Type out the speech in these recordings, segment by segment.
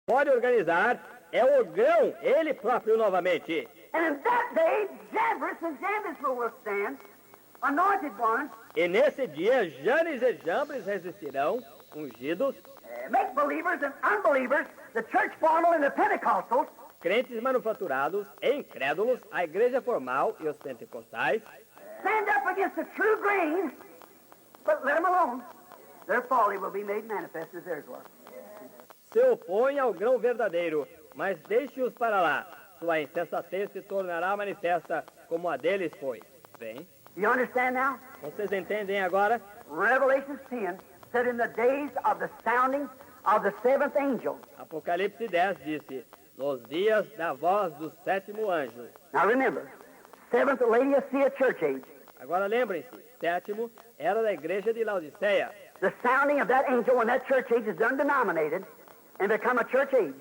pode organizar é o grão, ele próprio novamente. And in that day, Jambres and Jambres will stand, anointed ones, E nesse dia, Janes e Jambres resistirão, ungidos, make-believers and unbelievers, the church formal and the Pentecostals, crentes manufaturados e incrédulos, a igreja formal e os pentecostais, stand up against the true grain, but let them alone. Their folly will be made manifest as theirs was. se opõem ao grão verdadeiro, mas deixe-os para lá. Sua insensatez se tornará manifesta como a deles foi. Bem, You understand now? vocês entendem agora? Revelation 10 said in the days of the sounding of the seventh angel. Apocalipse 10 disse, nos dias da voz do sétimo anjo. Now remember, seventh Laodicea church age. Agora lembrem-se, sétimo era da igreja de Laodiceia. The sounding of that angel when that church age is done denominated and become a church age.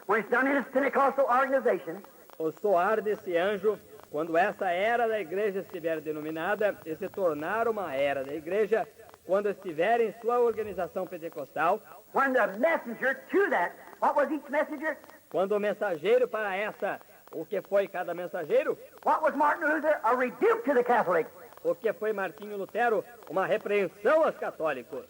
When it's done in its Pentecostal organization, O soar desse anjo, quando essa era da igreja estiver denominada e se tornar uma era da igreja, quando estiver em sua organização pentecostal, when the messenger to that, what was each messenger? quando o mensageiro para essa, o que foi cada mensageiro? What was Martin Luther? A rebuke to the Catholics. O que foi Martinho Lutero? Uma repreensão aos católicos.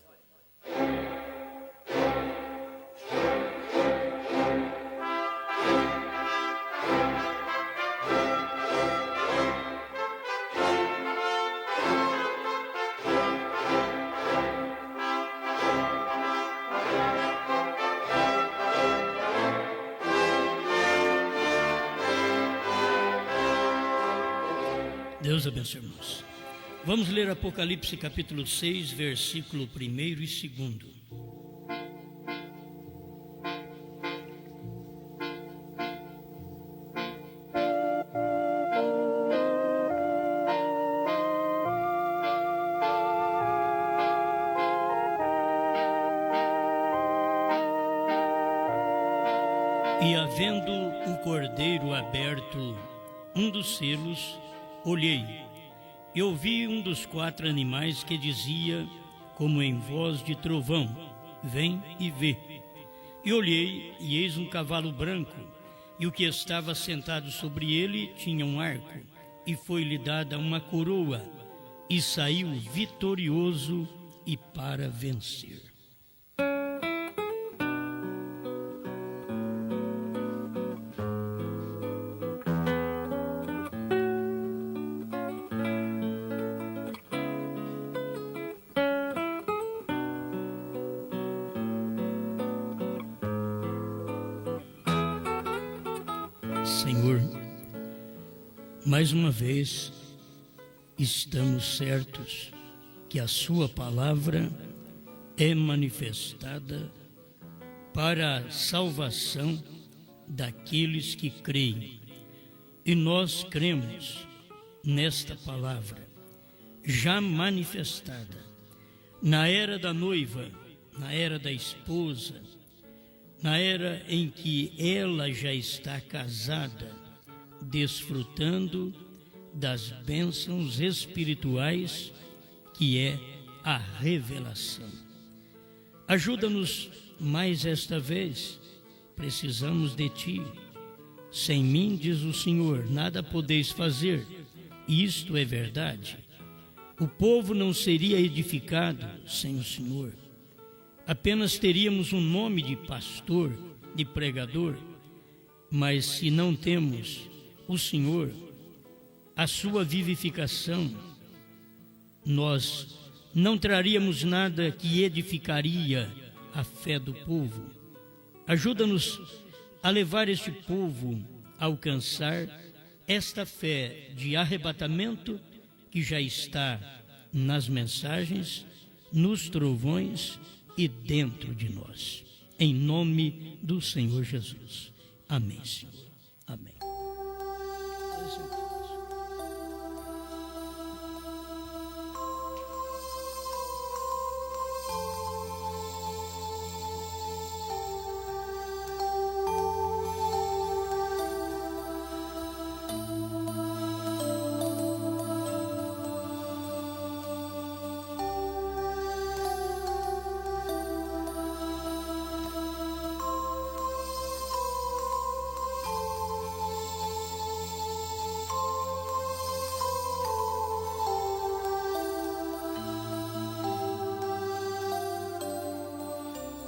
Deus abençoe, irmãos. Vamos ler Apocalipse capítulo 6, versículo 1 e 2. E havendo um cordeiro aberto, um dos selos, olhei, e ouvi um dos 4 animais que dizia, como em voz de trovão, vem e vê. E olhei, e eis um cavalo branco, e o que estava sentado sobre ele tinha um arco, e foi-lhe dada uma coroa, e saiu vitorioso e para vencer. Senhor, mais uma vez estamos certos que a Sua palavra é manifestada para a salvação daqueles que creem. E nós cremos nesta palavra, já manifestada na era da noiva, na era da esposa, na era em que ela já está casada, desfrutando das bênçãos espirituais que é a revelação. Ajuda-nos mais esta vez, precisamos de Ti. Sem mim, diz o Senhor, nada podeis fazer. Isto é verdade. O povo não seria edificado sem o Senhor. Apenas teríamos um nome de pastor, de pregador, mas se não temos o Senhor, a sua vivificação, nós não traríamos nada que edificaria a fé do povo. Ajuda-nos a levar este povo a alcançar esta fé de arrebatamento que já está nas mensagens, nos trovões e dentro de nós. Em nome do Senhor Jesus. Amém, Senhor. Amém.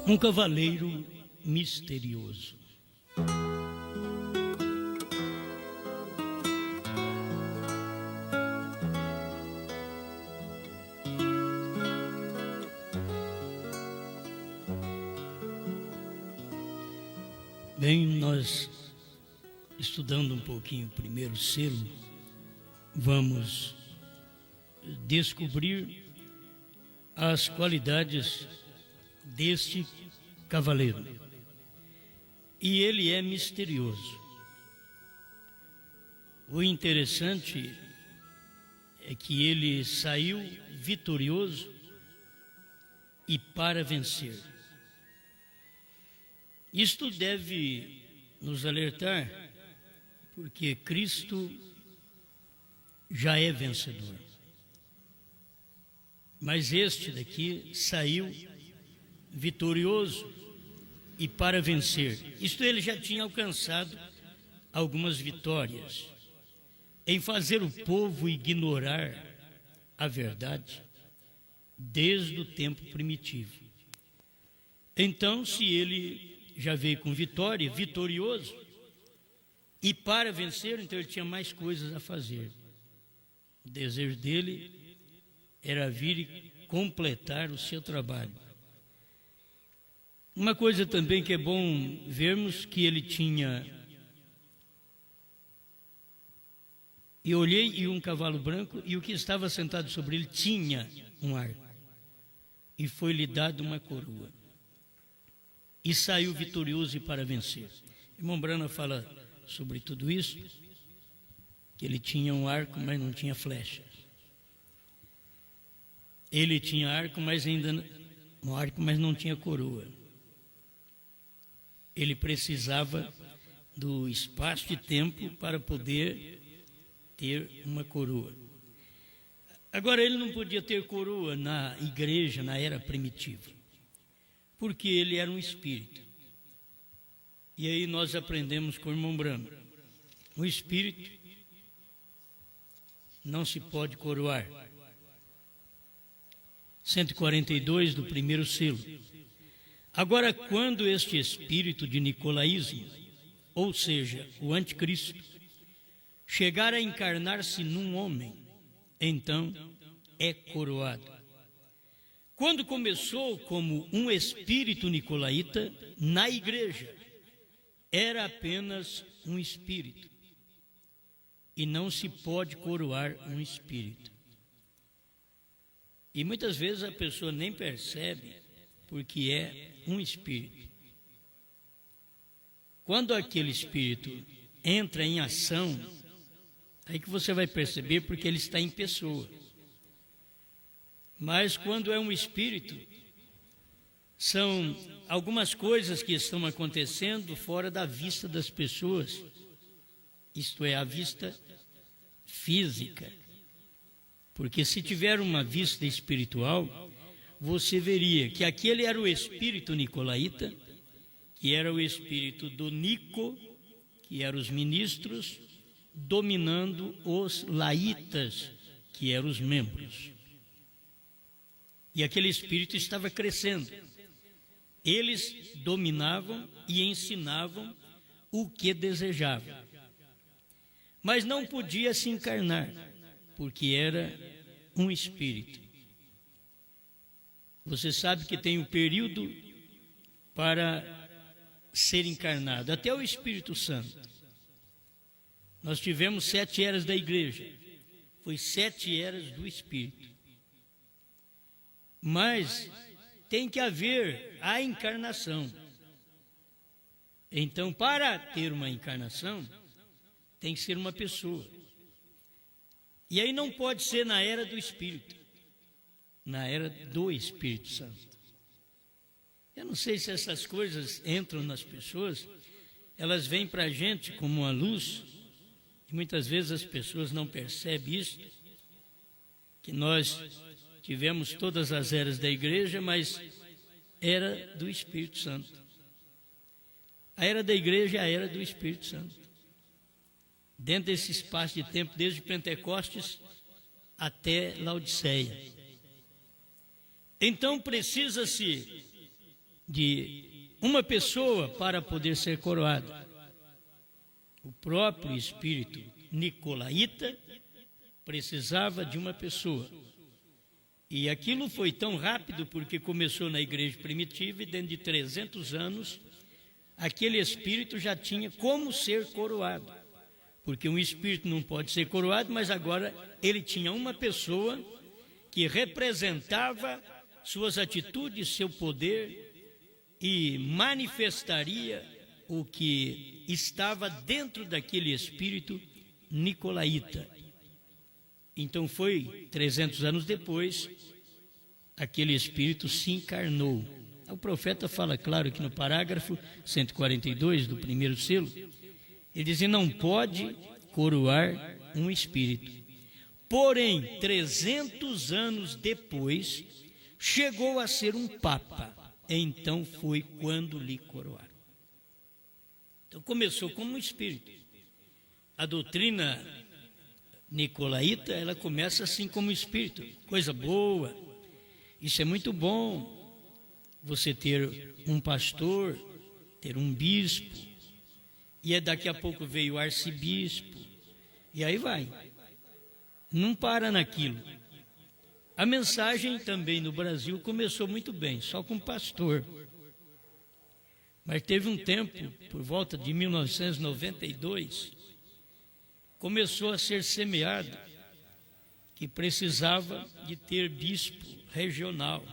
Um cavaleiro misterioso. Bem, nós, estudando um pouquinho o primeiro selo, vamos descobrir as qualidades deste cavaleiro. E ele é misterioso. O interessante é que ele saiu vitorioso e para vencer. Isto deve nos alertar, porque Cristo já é vencedor. Mas este daqui saiu vitorioso e para vencer. Isto ele já tinha alcançado algumas vitórias em fazer o povo ignorar a verdade desde o tempo primitivo. Então, se ele já veio com vitória, vitorioso, e para vencer, então ele tinha mais coisas a fazer. O desejo dele era vir e completar o seu trabalho. Uma coisa também que é bom vermos, que ele tinha... E olhei, e um cavalo branco, e o que estava sentado sobre ele tinha um arco, e foi-lhe dado uma coroa. E saiu vitorioso e para vencer. Irmão Brana fala sobre tudo isso, que ele tinha um arco, mas não tinha flecha. Ele tinha arco, mas não tinha coroa. Ele precisava do espaço de tempo para poder ter uma coroa. Agora, ele não podia ter coroa na igreja, na era primitiva, porque ele era um espírito. E aí nós aprendemos com o irmão Brano. O espírito não se pode coroar. 142 do primeiro selo. Agora, quando este espírito de nicolaísmo, ou seja, o anticristo, chegar a encarnar-se num homem, então é coroado. Quando começou como um espírito nicolaíta, na igreja, era apenas um espírito. E não se pode coroar um espírito. E muitas vezes a pessoa nem percebe, porque é um espírito. Quando aquele espírito entra em ação, aí que você vai perceber, porque ele está em pessoa. Mas quando é um espírito, são algumas coisas que estão acontecendo fora da vista das pessoas. Isto é, a vista física. Porque se tiver uma vista espiritual, você veria que aquele era o espírito nicolaíta, que era o espírito do Nico, que eram os ministros, dominando os laitas, que eram os membros. E aquele espírito estava crescendo. Eles dominavam e ensinavam o que desejavam. Mas não podia se encarnar, porque era um espírito. Você sabe que tem um período para ser encarnado, até o Espírito Santo. Nós tivemos 7 eras da igreja, foi 7 eras do Espírito. Mas tem que haver a encarnação. Então, para ter uma encarnação, tem que ser uma pessoa. E aí não pode ser na era do Espírito, na era do Espírito Santo. Eu não sei se essas coisas entram nas pessoas, elas vêm para a gente como uma luz, e muitas vezes as pessoas não percebem isso, que nós tivemos todas as eras da igreja, mas era do Espírito Santo. A era da igreja é a era do Espírito Santo. Dentro desse espaço de tempo, desde Pentecostes até Laodiceia. Então precisa-se de uma pessoa para poder ser coroada. O próprio espírito nicolaíta precisava de uma pessoa. E aquilo foi tão rápido porque começou na igreja primitiva e dentro de 300 anos aquele espírito já tinha como ser coroado. Porque um espírito não pode ser coroado, mas agora ele tinha uma pessoa que representava suas atitudes, seu poder e manifestaria o que estava dentro daquele espírito nicolaíta. Então foi 300 anos depois, aquele espírito se encarnou. O profeta fala claro aqui no parágrafo 142 do primeiro selo, ele diz: não pode coroar um espírito. Porém, 300 anos depois, chegou a ser um papa. Então foi quando lhe coroaram. Então começou como um espírito. A doutrina nicolaíta, ela começa assim como espírito, coisa boa. Isso é muito bom, você ter um pastor, ter um bispo, e daqui a pouco veio o arcebispo, e aí vai. Não para naquilo. A mensagem também no Brasil começou muito bem, só com pastor. Mas teve um tempo, por volta de 1992, começou a ser semeado que precisava de ter bispo regional.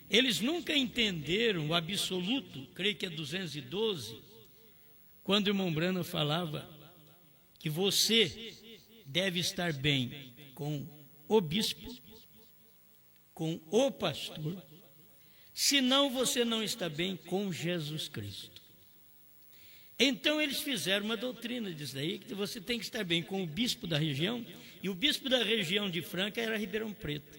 Eles nunca entenderam o absoluto, creio que é 212, quando o irmão Branham falava que você deve estar bem com o bispo, com o pastor, senão você não está bem com Jesus Cristo. Então eles fizeram uma doutrina disso daí, que você tem que estar bem com o bispo da região, e o bispo da região de Franca era Ribeirão Preto.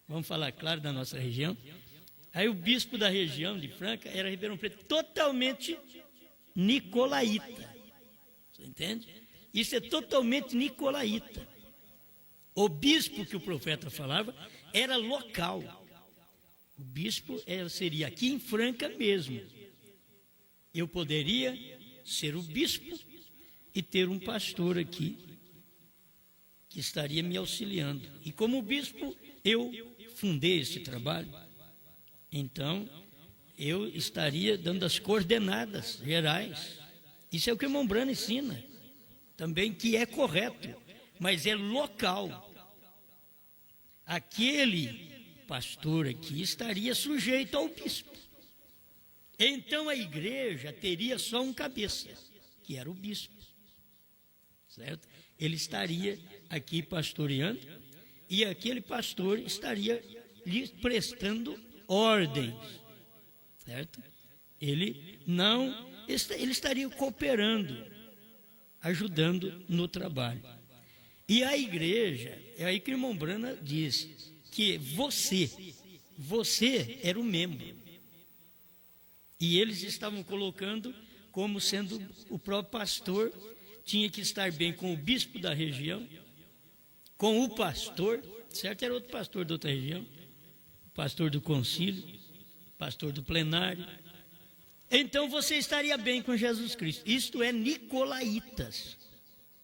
Vamos falar claro da nossa região. Aí o bispo da região de Franca era Ribeirão Preto, totalmente nicolaíta. Você entende? Isso é totalmente nicolaíta. O bispo que o profeta falava era local. O bispo seria aqui em Franca mesmo. Eu poderia ser o bispo e ter um pastor aqui que estaria me auxiliando. E como bispo, eu fundei esse trabalho. Então, eu estaria dando as coordenadas gerais. Isso é o que o irmão Branham ensina. Também que é correto, mas é local. Aquele pastor aqui estaria sujeito ao bispo. Então a igreja teria só um cabeça, que era o bispo, certo? Ele estaria aqui pastoreando e aquele pastor estaria lhe prestando ordens, certo? Ele estaria cooperando, ajudando no trabalho. E a igreja, é aí que o irmão Branham diz que você era o membro. E eles estavam colocando como sendo o próprio pastor, tinha que estar bem com o bispo da região, com o pastor, certo? Era outro pastor da outra região, pastor do concílio, pastor do plenário. Então você estaria bem com Jesus Cristo. Isto é nicolaítas,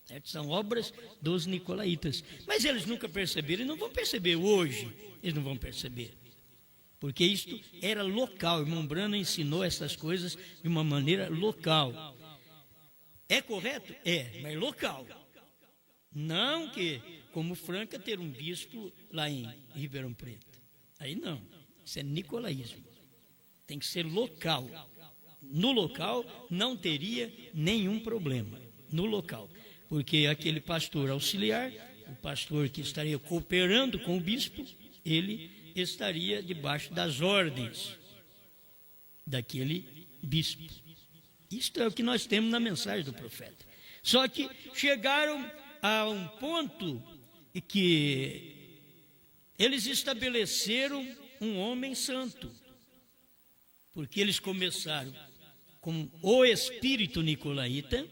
certo? São obras dos nicolaítas. Mas eles nunca perceberam e não vão perceber hoje, eles não vão perceber. Porque isto era local, o irmão Branham ensinou essas coisas de uma maneira local. É correto? É, mas local. Não que, como Franca, ter um bispo lá em Ribeirão Preto. Aí não, isso é nicolaísmo. Tem que ser local. No local não teria nenhum problema, no local. Porque aquele pastor auxiliar, o pastor que estaria cooperando com o bispo, ele estaria debaixo das ordens daquele bispo. Isto é o que nós temos na mensagem do profeta. Só que chegaram a um ponto em que eles estabeleceram um homem santo, porque eles começaram com o espírito nicolaíta.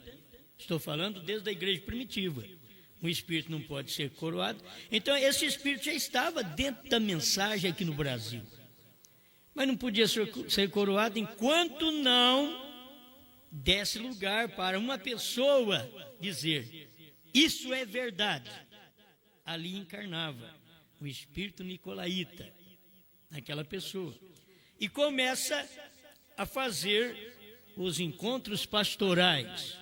Estou falando desde a igreja primitiva. Um espírito não pode ser coroado. Então esse espírito já estava dentro da mensagem aqui no Brasil. mas não podia ser coroado enquanto não desse lugar para uma pessoa dizer: isso é verdade. Ali encarnava o espírito nicolaíta naquela pessoa e começa a fazer os encontros pastorais,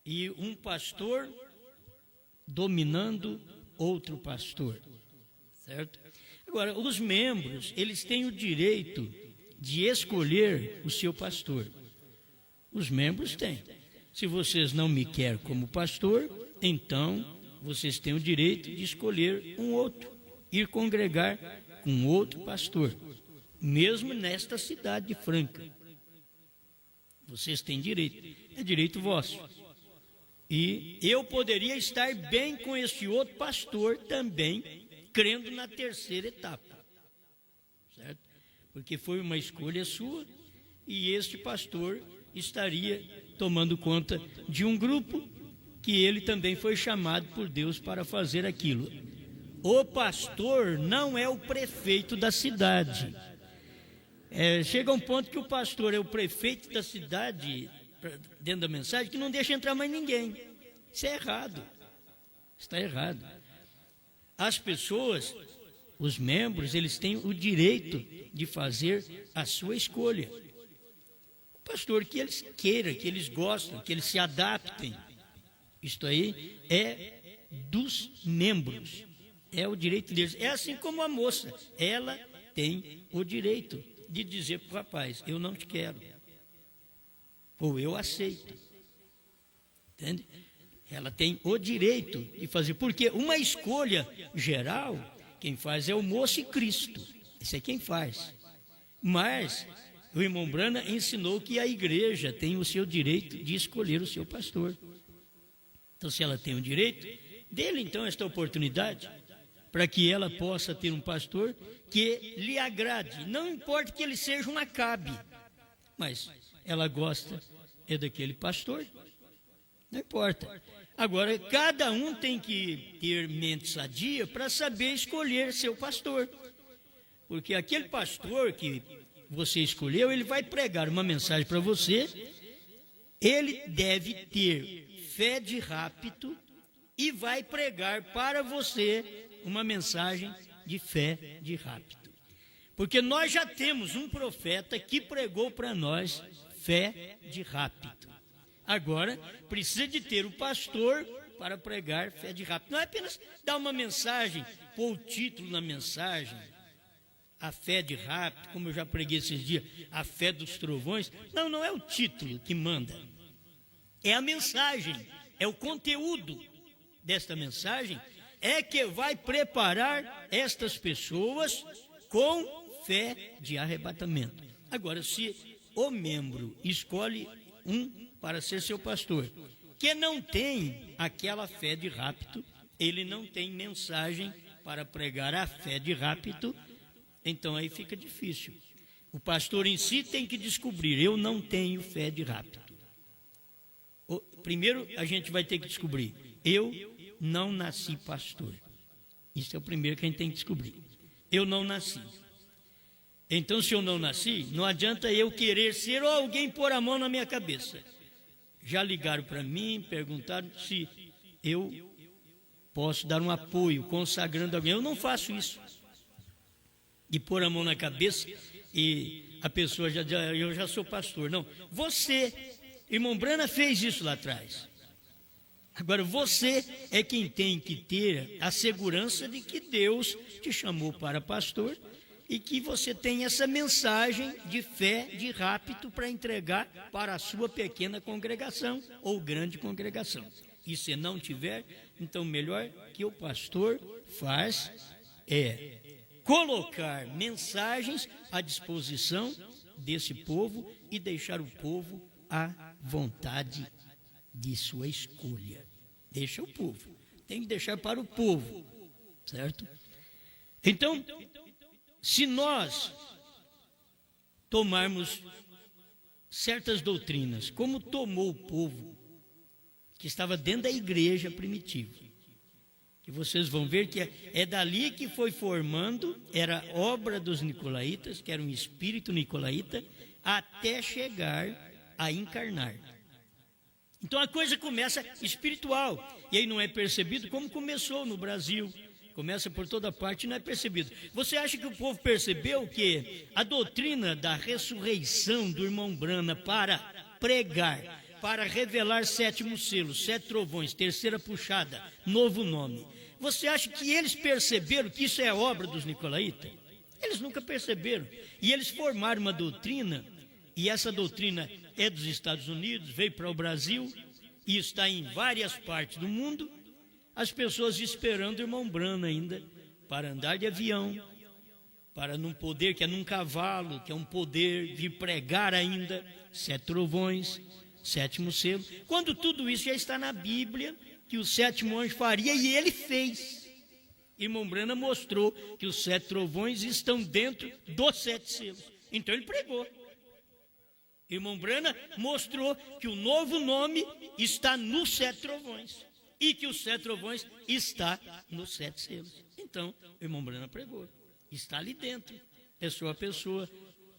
e um pastor dominando outro pastor, certo? Agora, os membros, eles têm o direito de escolher o seu pastor. Os membros têm. Se vocês não me querem como pastor, então vocês têm o direito de escolher um outro, ir congregar com outro pastor, mesmo nesta cidade de Franca. Vocês têm direito, é direito vosso. E eu poderia estar bem com esse outro pastor também, crendo na terceira etapa, certo? Porque foi uma escolha sua, e este pastor estaria tomando conta de um grupo que ele também foi chamado por Deus para fazer aquilo. O pastor não é o prefeito da cidade. Chega um ponto que o pastor é o prefeito da cidade, dentro da mensagem, que não deixa entrar mais ninguém. Isso é errado. Está errado. As pessoas, os membros, eles têm o direito de fazer a sua escolha. O pastor que eles queiram, que eles gostam, que eles se adaptem. Isto aí é dos membros. É o direito deles. É assim como a moça. Ela tem o direito de dizer para o rapaz: eu não te quero. Ou eu aceito. Entende? Ela tem o direito de fazer. Porque uma escolha geral, quem faz é o moço e Cristo. Esse é quem faz. Mas o irmão Brana ensinou que a igreja tem o seu direito de escolher o seu pastor. Então, se ela tem o direito, dê-lhe então esta oportunidade, para que ela possa ter um pastor que lhe agrade. Não importa que ele seja um acabe, mas ela gosta daquele pastor. Não importa. Agora, cada um tem que ter mente sadia para saber escolher seu pastor. Porque aquele pastor que você escolheu, ele vai pregar uma mensagem para você, ele deve ter fé de rápido e vai pregar para você uma mensagem de fé de rápido. Porque nós já temos um profeta que pregou para nós fé de rápido. Agora, precisa de ter o pastor para pregar fé de rápido. Não é apenas dar uma mensagem, pôr o título na mensagem, a fé de rápido, como eu já preguei esses dias, a fé dos trovões. Não, não é o título que manda. É a mensagem, é o conteúdo desta mensagem, é que vai preparar estas pessoas com fé de arrebatamento. Agora, se o membro escolhe um para ser seu pastor, que não tem aquela fé de rápido, ele não tem mensagem para pregar a fé de rápido, então aí fica difícil. O pastor em si tem que descobrir: eu não tenho fé de rápido. Primeiro a gente vai ter que descobrir: eu não nasci pastor. Isso é o primeiro que a gente tem que descobrir. Eu não nasci. Então, se eu não nasci, não adianta eu querer ser ou alguém pôr a mão na minha cabeça. Já ligaram para mim, perguntaram se eu posso dar um apoio consagrando alguém. Eu não faço isso. De pôr a mão na cabeça e a pessoa já diz: eu já sou pastor. Não, você, irmão Brana, fez isso lá atrás. Agora, você é quem tem que ter a segurança de que Deus te chamou para pastor e que você tem essa mensagem de fé, de rápido, para entregar para a sua pequena congregação ou grande congregação. E se não tiver, então melhor que o pastor faz é colocar mensagens à disposição desse povo e deixar o povo à vontade de sua escolha. Deixa o povo, tem que deixar para o povo, certo? Então, se nós tomarmos certas doutrinas, como tomou o povo que estava dentro da igreja primitiva, E vocês vão ver que é dali que foi formando, era obra dos nicolaítas, que era um espírito nicolaíta, até chegar a encarnar. Então a coisa começa espiritual, e aí não é percebido como começou no Brasil. Começa por toda parte e não é percebido. Você acha que o povo percebeu que a doutrina da ressurreição do irmão Brana para pregar, para revelar 7º selo, 7 trovões, 3ª puxada, novo nome, você acha que eles perceberam que isso é obra dos nicolaítas? Eles nunca perceberam. E eles formaram uma doutrina, e essa doutrina é dos Estados Unidos, veio para o Brasil e está em várias partes do mundo. As pessoas esperando o irmão Brana ainda para andar de avião, para num poder que é num cavalo, que é um poder de pregar ainda 7 trovões, 7º selo, quando tudo isso já está na Bíblia, que o 7º anjo faria, e ele fez. Irmão Brana mostrou que os 7 trovões estão dentro dos 7 selos, então ele pregou. Irmão Brana mostrou que o novo nome está nos 7 trovões, e que os 7 trovões está nos 7 selos. Então, o irmão Brana pregou, está ali dentro, pessoa a pessoa,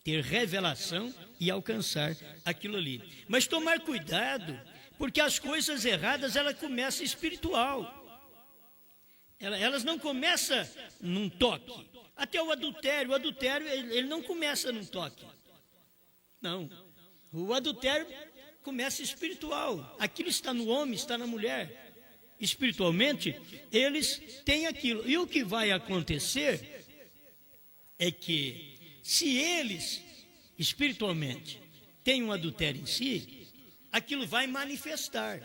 ter revelação e alcançar aquilo ali. Mas tomar cuidado, porque as coisas erradas, ela começa espiritual. Elas não começam num toque. Até o adultério ele não começa num toque. Não, o adultério começa espiritual. Aquilo está no homem, está na mulher. Espiritualmente, eles têm aquilo. E o que vai acontecer é que, se eles, espiritualmente, têm um adultério em si, aquilo vai manifestar.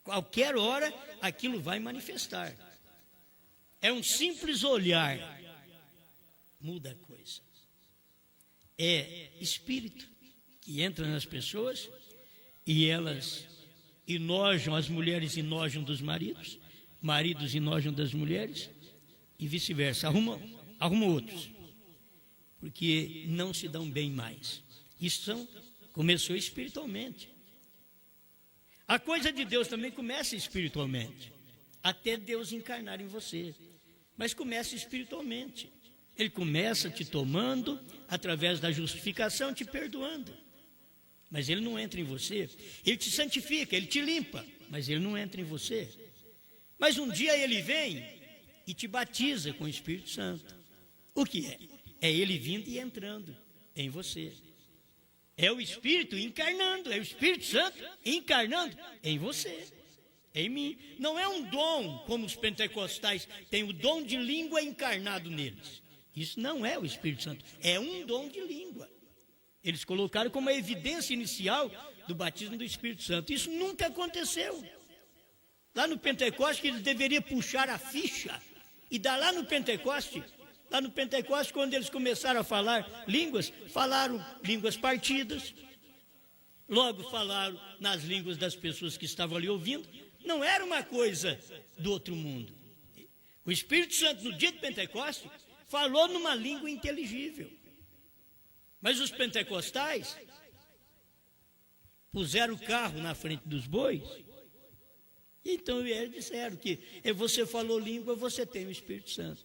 Qualquer hora, aquilo vai manifestar. É um simples olhar, muda a coisa. É espírito que entra nas pessoas e elas enojam, as mulheres enojam dos maridos, maridos enojam das mulheres e vice-versa, arrumam outros, porque não se dão bem mais. Isso começou espiritualmente. A coisa de Deus também começa espiritualmente, até Deus encarnar em você, mas começa espiritualmente. Ele começa te tomando, através da justificação, te perdoando. Mas ele não entra em você. Ele te santifica, ele te limpa, mas ele não entra em você. Mas um dia ele vem e te batiza com o Espírito Santo. O que é? É ele vindo e entrando em você. É o Espírito encarnando, é o Espírito Santo encarnando em você, em mim. Não é um dom, como os pentecostais têm o dom de língua encarnado neles. Isso não é o Espírito Santo, é um dom de língua. Eles colocaram como a evidência inicial do batismo do Espírito Santo. Isso nunca aconteceu. Lá no Pentecoste, que eles deveriam puxar a ficha e dar lá no Pentecoste, quando eles começaram a falar línguas, falaram línguas partidas, logo falaram nas línguas das pessoas que estavam ali ouvindo. Não era uma coisa do outro mundo. O Espírito Santo, no dia de Pentecoste, falou numa língua inteligível. Mas os pentecostais puseram o carro na frente dos bois. Então eles disseram que você falou língua, você tem o Espírito Santo.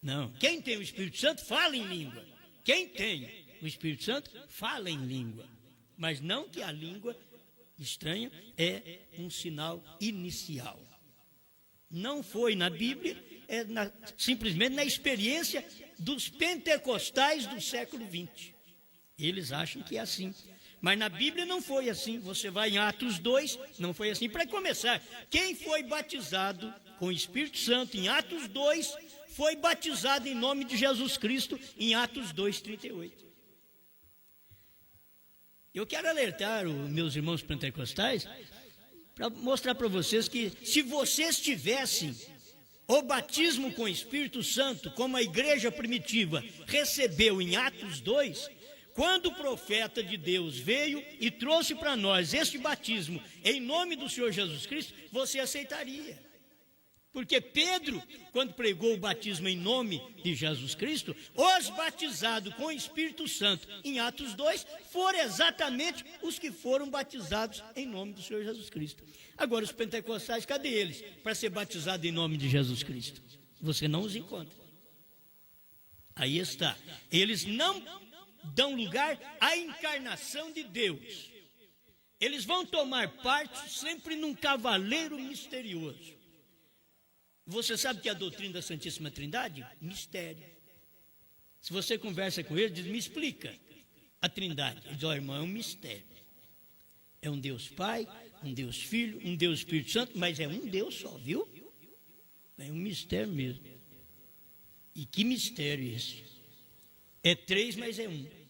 Não, quem tem o Espírito Santo fala em língua. Quem tem o Espírito Santo fala em língua. Mas não que a língua estranha é um sinal inicial. Não foi na Bíblia, simplesmente na experiência dos pentecostais do século XX. Eles acham que é assim. Mas na Bíblia não foi assim. Você vai em Atos 2, não foi assim. Para começar, quem foi batizado com o Espírito Santo em Atos 2, foi batizado em nome de Jesus Cristo em Atos 2:38. Eu quero alertar os meus irmãos pentecostais para mostrar para vocês que, se vocês tivessem o batismo com o Espírito Santo, como a igreja primitiva recebeu em Atos 2, quando o profeta de Deus veio e trouxe para nós este batismo em nome do Senhor Jesus Cristo, você aceitaria. Porque Pedro, quando pregou o batismo em nome de Jesus Cristo, os batizados com o Espírito Santo, em Atos 2, foram exatamente os que foram batizados em nome do Senhor Jesus Cristo. Agora, os pentecostais, cadê eles para ser batizados em nome de Jesus Cristo? Você não os encontra. Aí está. Eles não dão lugar à encarnação de Deus. Eles vão tomar parte sempre num cavaleiro misterioso. Você sabe que a doutrina da Santíssima Trindade? Mistério. Se você conversa com ele, diz, me explica a Trindade. Ele diz, ó, irmão, é um mistério. É um Deus Pai, um Deus Filho, um Deus Espírito Santo, mas é um Deus só, viu? É um mistério mesmo. E que mistério esse? É 3, mas é 1.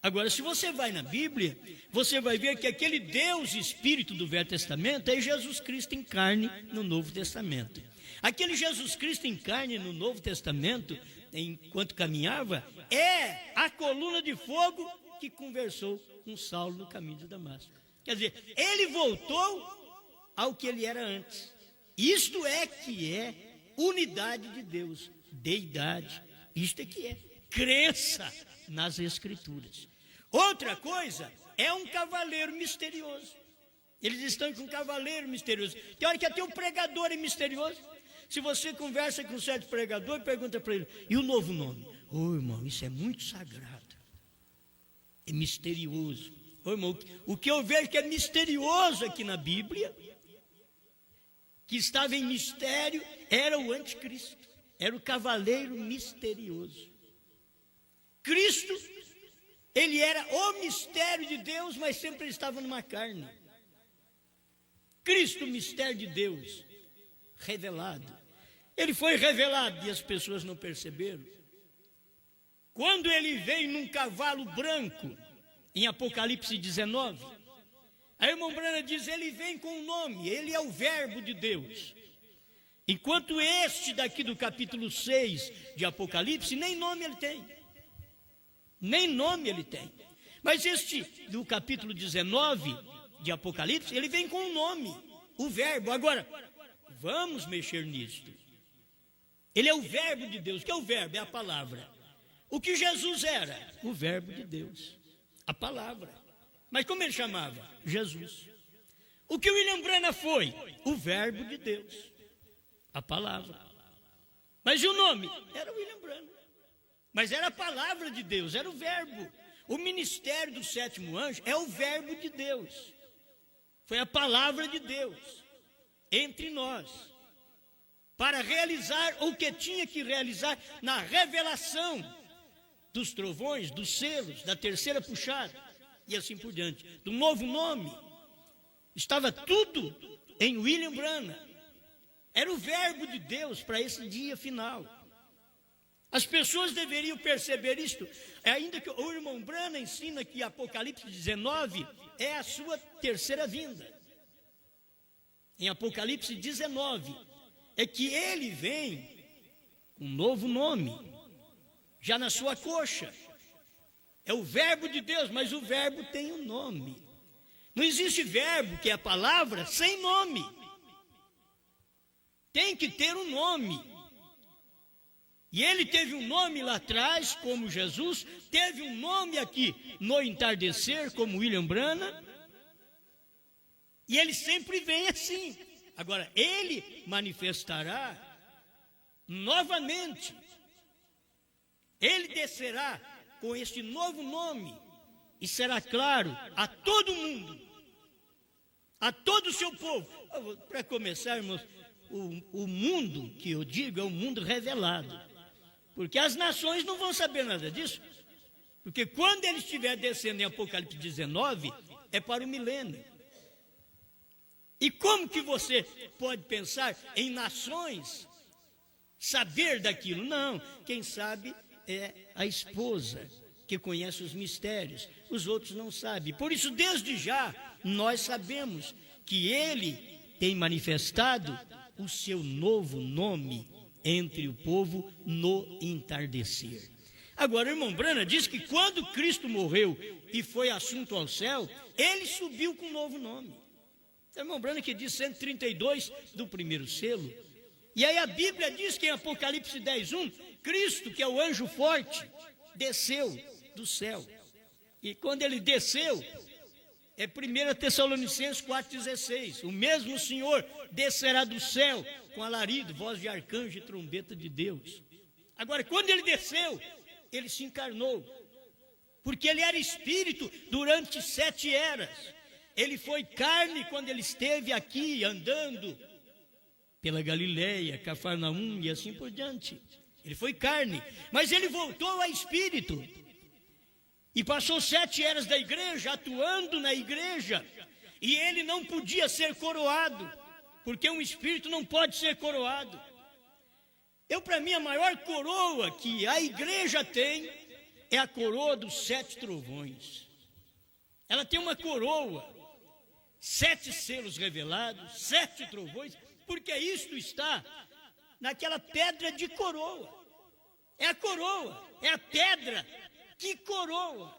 Agora, se você vai na Bíblia, você vai ver que aquele Deus Espírito do Velho Testamento é Jesus Cristo em carne no Novo Testamento. Aquele Jesus Cristo em carne no Novo Testamento, enquanto caminhava, é a coluna de fogo que conversou com Saulo no caminho de Damasco. Quer dizer, ele voltou ao que ele era antes. Isto é que é unidade de Deus, deidade. Isto é que é crença nas Escrituras. Outra coisa é um cavaleiro misterioso. Eles estão com um cavaleiro misterioso. Tem hora que até o pregador é misterioso. Se você conversa com um certo pregador e pergunta para ele, e o novo nome? Ô irmão, isso é muito sagrado. É misterioso. Ô irmão, o que eu vejo que é misterioso aqui na Bíblia, que estava em mistério, era o anticristo. Era o cavaleiro misterioso. Cristo, ele era o mistério de Deus, mas sempre ele estava numa carne. Cristo, o mistério de Deus, revelado. Ele foi revelado e as pessoas não perceberam. Quando ele veio num cavalo branco, em Apocalipse 19, a irmã Brana diz, ele vem com um nome, ele é o verbo de Deus. Enquanto este daqui do capítulo 6 de Apocalipse, nem nome ele tem. Nem nome ele tem. Mas este do capítulo 19 de Apocalipse, ele vem com um nome, o verbo. Agora, vamos mexer nisto. Ele é o verbo de Deus. O que é o verbo? É a palavra. O que Jesus era? O verbo de Deus. A palavra. Mas como ele chamava? Jesus. O que William Branham foi? O verbo de Deus. A palavra. Mas e o nome? Era William Branham. Mas era a palavra de Deus, era o verbo. O ministério do sétimo anjo é o verbo de Deus. Foi a palavra de Deus entre nós, para realizar o que tinha que realizar na revelação dos trovões, dos selos, da terceira puxada, e assim por diante. Do novo nome, estava tudo em William Branham. Era o verbo de Deus para esse dia final. As pessoas deveriam perceber isto, ainda que o irmão Branham ensina que Apocalipse 19 é a sua terceira vinda. Em Apocalipse 19, é que ele vem com um novo nome, já na sua coxa. É o verbo de Deus, mas o verbo tem um nome. Não existe verbo, que é a palavra, sem nome. Tem que ter um nome. E ele teve um nome lá atrás, como Jesus, teve um nome aqui no entardecer, como William Branham, e ele sempre vem assim. Agora, ele manifestará novamente, ele descerá com este novo nome, e será claro a todo mundo, a todo o seu povo. Para começar, irmãos, o mundo que eu digo é o mundo revelado. Porque as nações não vão saber nada disso. Porque quando ele estiver descendo em Apocalipse 19, é para o milênio. E como que você pode pensar em nações saber daquilo? Não, quem sabe é a esposa, que conhece os mistérios. Os outros não sabem. Por isso, desde já, nós sabemos que ele tem manifestado o seu novo nome entre o povo no entardecer. Agora, o irmão Branham diz que quando Cristo morreu e foi assunto ao céu, ele subiu com um novo nome. Irmão Branham que diz 132 do primeiro selo. E aí a Bíblia diz que em Apocalipse 10:1, Cristo, que é o anjo forte, desceu do céu. E quando ele desceu, é 1 Tessalonicenses 4,16. O mesmo Senhor descerá do céu com alarido, voz de arcanjo e trombeta de Deus. Agora, quando ele desceu, ele se encarnou, porque ele era espírito durante 7 eras. Ele foi carne quando ele esteve aqui andando pela Galileia, Cafarnaum e assim por diante. Ele foi carne, mas ele voltou a espírito. E passou 7 eras da igreja, atuando na igreja. E ele não podia ser coroado, porque um espírito não pode ser coroado. Para mim, a maior coroa que a igreja tem é a coroa dos 7 trovões. Ela tem uma coroa, 7 selos revelados, 7 trovões, porque isto está naquela pedra de coroa. É a coroa, é a pedra que coroa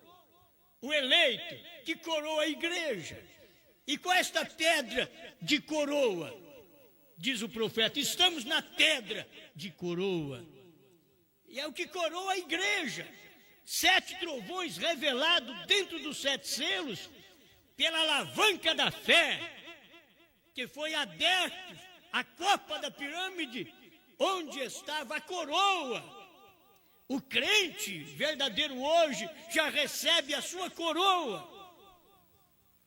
o eleito, que coroa a igreja. E com esta pedra de coroa, diz o profeta, estamos na pedra de coroa. E é o que coroa a igreja. 7 trovões revelados dentro dos 7 selos, pela alavanca da fé, que foi aberto a copa da pirâmide, onde estava a coroa. O crente verdadeiro hoje já recebe a sua coroa.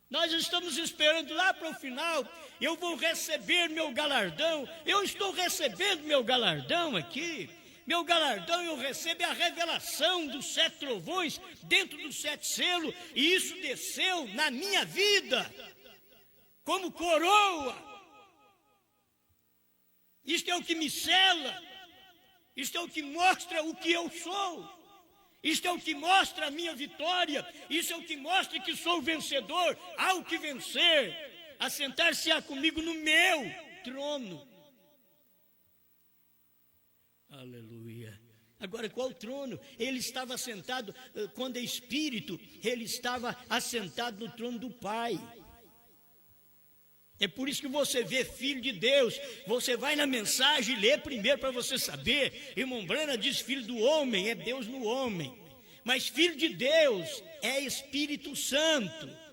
Nós estamos esperando lá para o final, eu vou receber meu galardão. Eu estou recebendo meu galardão aqui. Meu galardão eu recebo a revelação dos 7 trovões dentro dos 7 selos. E isso desceu na minha vida como coroa. Isto é o que me sela. Isto é o que mostra o que eu sou. Isto é o que mostra a minha vitória. Isso é o que mostra que sou vencedor. Há o que vencer. Assentar-se-á comigo no meu trono. Aleluia. Agora, qual trono? Ele estava assentado, quando é espírito, ele estava assentado no trono do Pai. É por isso que você vê filho de Deus, você vai na mensagem e lê primeiro para você saber. Irmão Branham diz filho do homem, é Deus no homem. Mas filho de Deus é Espírito Santo.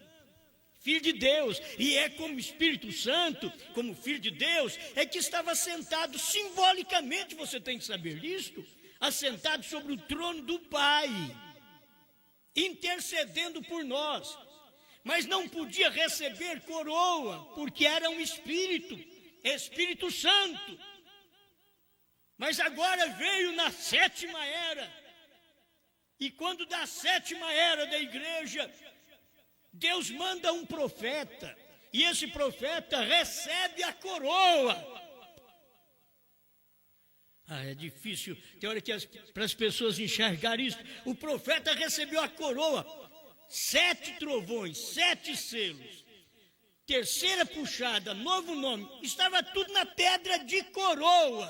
Filho de Deus, e é como Espírito Santo, como filho de Deus, é que estava assentado simbolicamente, você tem que saber disto, assentado sobre o trono do Pai, intercedendo por nós. Mas não podia receber coroa, porque era um Espírito, Espírito Santo. Mas agora veio na 7ª era, e quando da 7ª era da igreja, Deus manda um profeta, e esse profeta recebe a coroa. É difícil, tem hora que para as pessoas enxergarem isso. O profeta recebeu a coroa, 7 trovões, 7 selos, 3ª puxada, novo nome, estava tudo na pedra de coroa.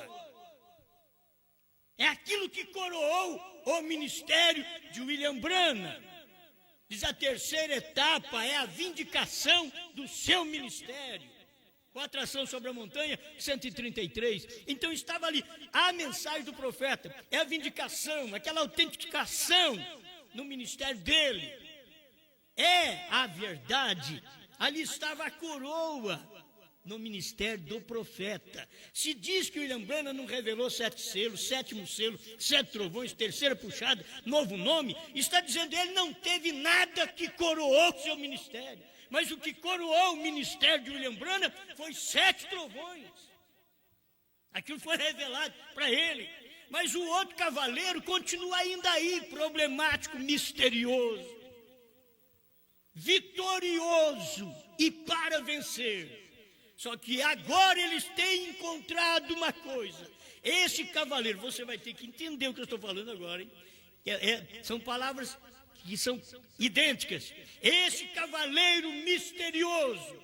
É aquilo que coroou o ministério de William Branham. Diz a 3ª etapa é a vindicação do seu ministério. Com a atração sobre a montanha, 133. Então estava ali a mensagem do profeta, é a vindicação, aquela autenticação no ministério dele. É a verdade. Ali estava a coroa no ministério do profeta. Se diz que William Branham não revelou 7 selos, 7º selo, 7 trovões, 3ª puxada, novo nome, está dizendo que ele não teve nada que coroou seu ministério. Mas o que coroou o ministério de William Branham foi 7 trovões. Aquilo foi revelado para ele. Mas o outro cavaleiro continua ainda aí, problemático, misterioso, vitorioso e para vencer. Só que agora eles têm encontrado uma coisa. Esse cavaleiro, você vai ter que entender o que eu estou falando agora, hein? São palavras que são idênticas. Esse cavaleiro misterioso,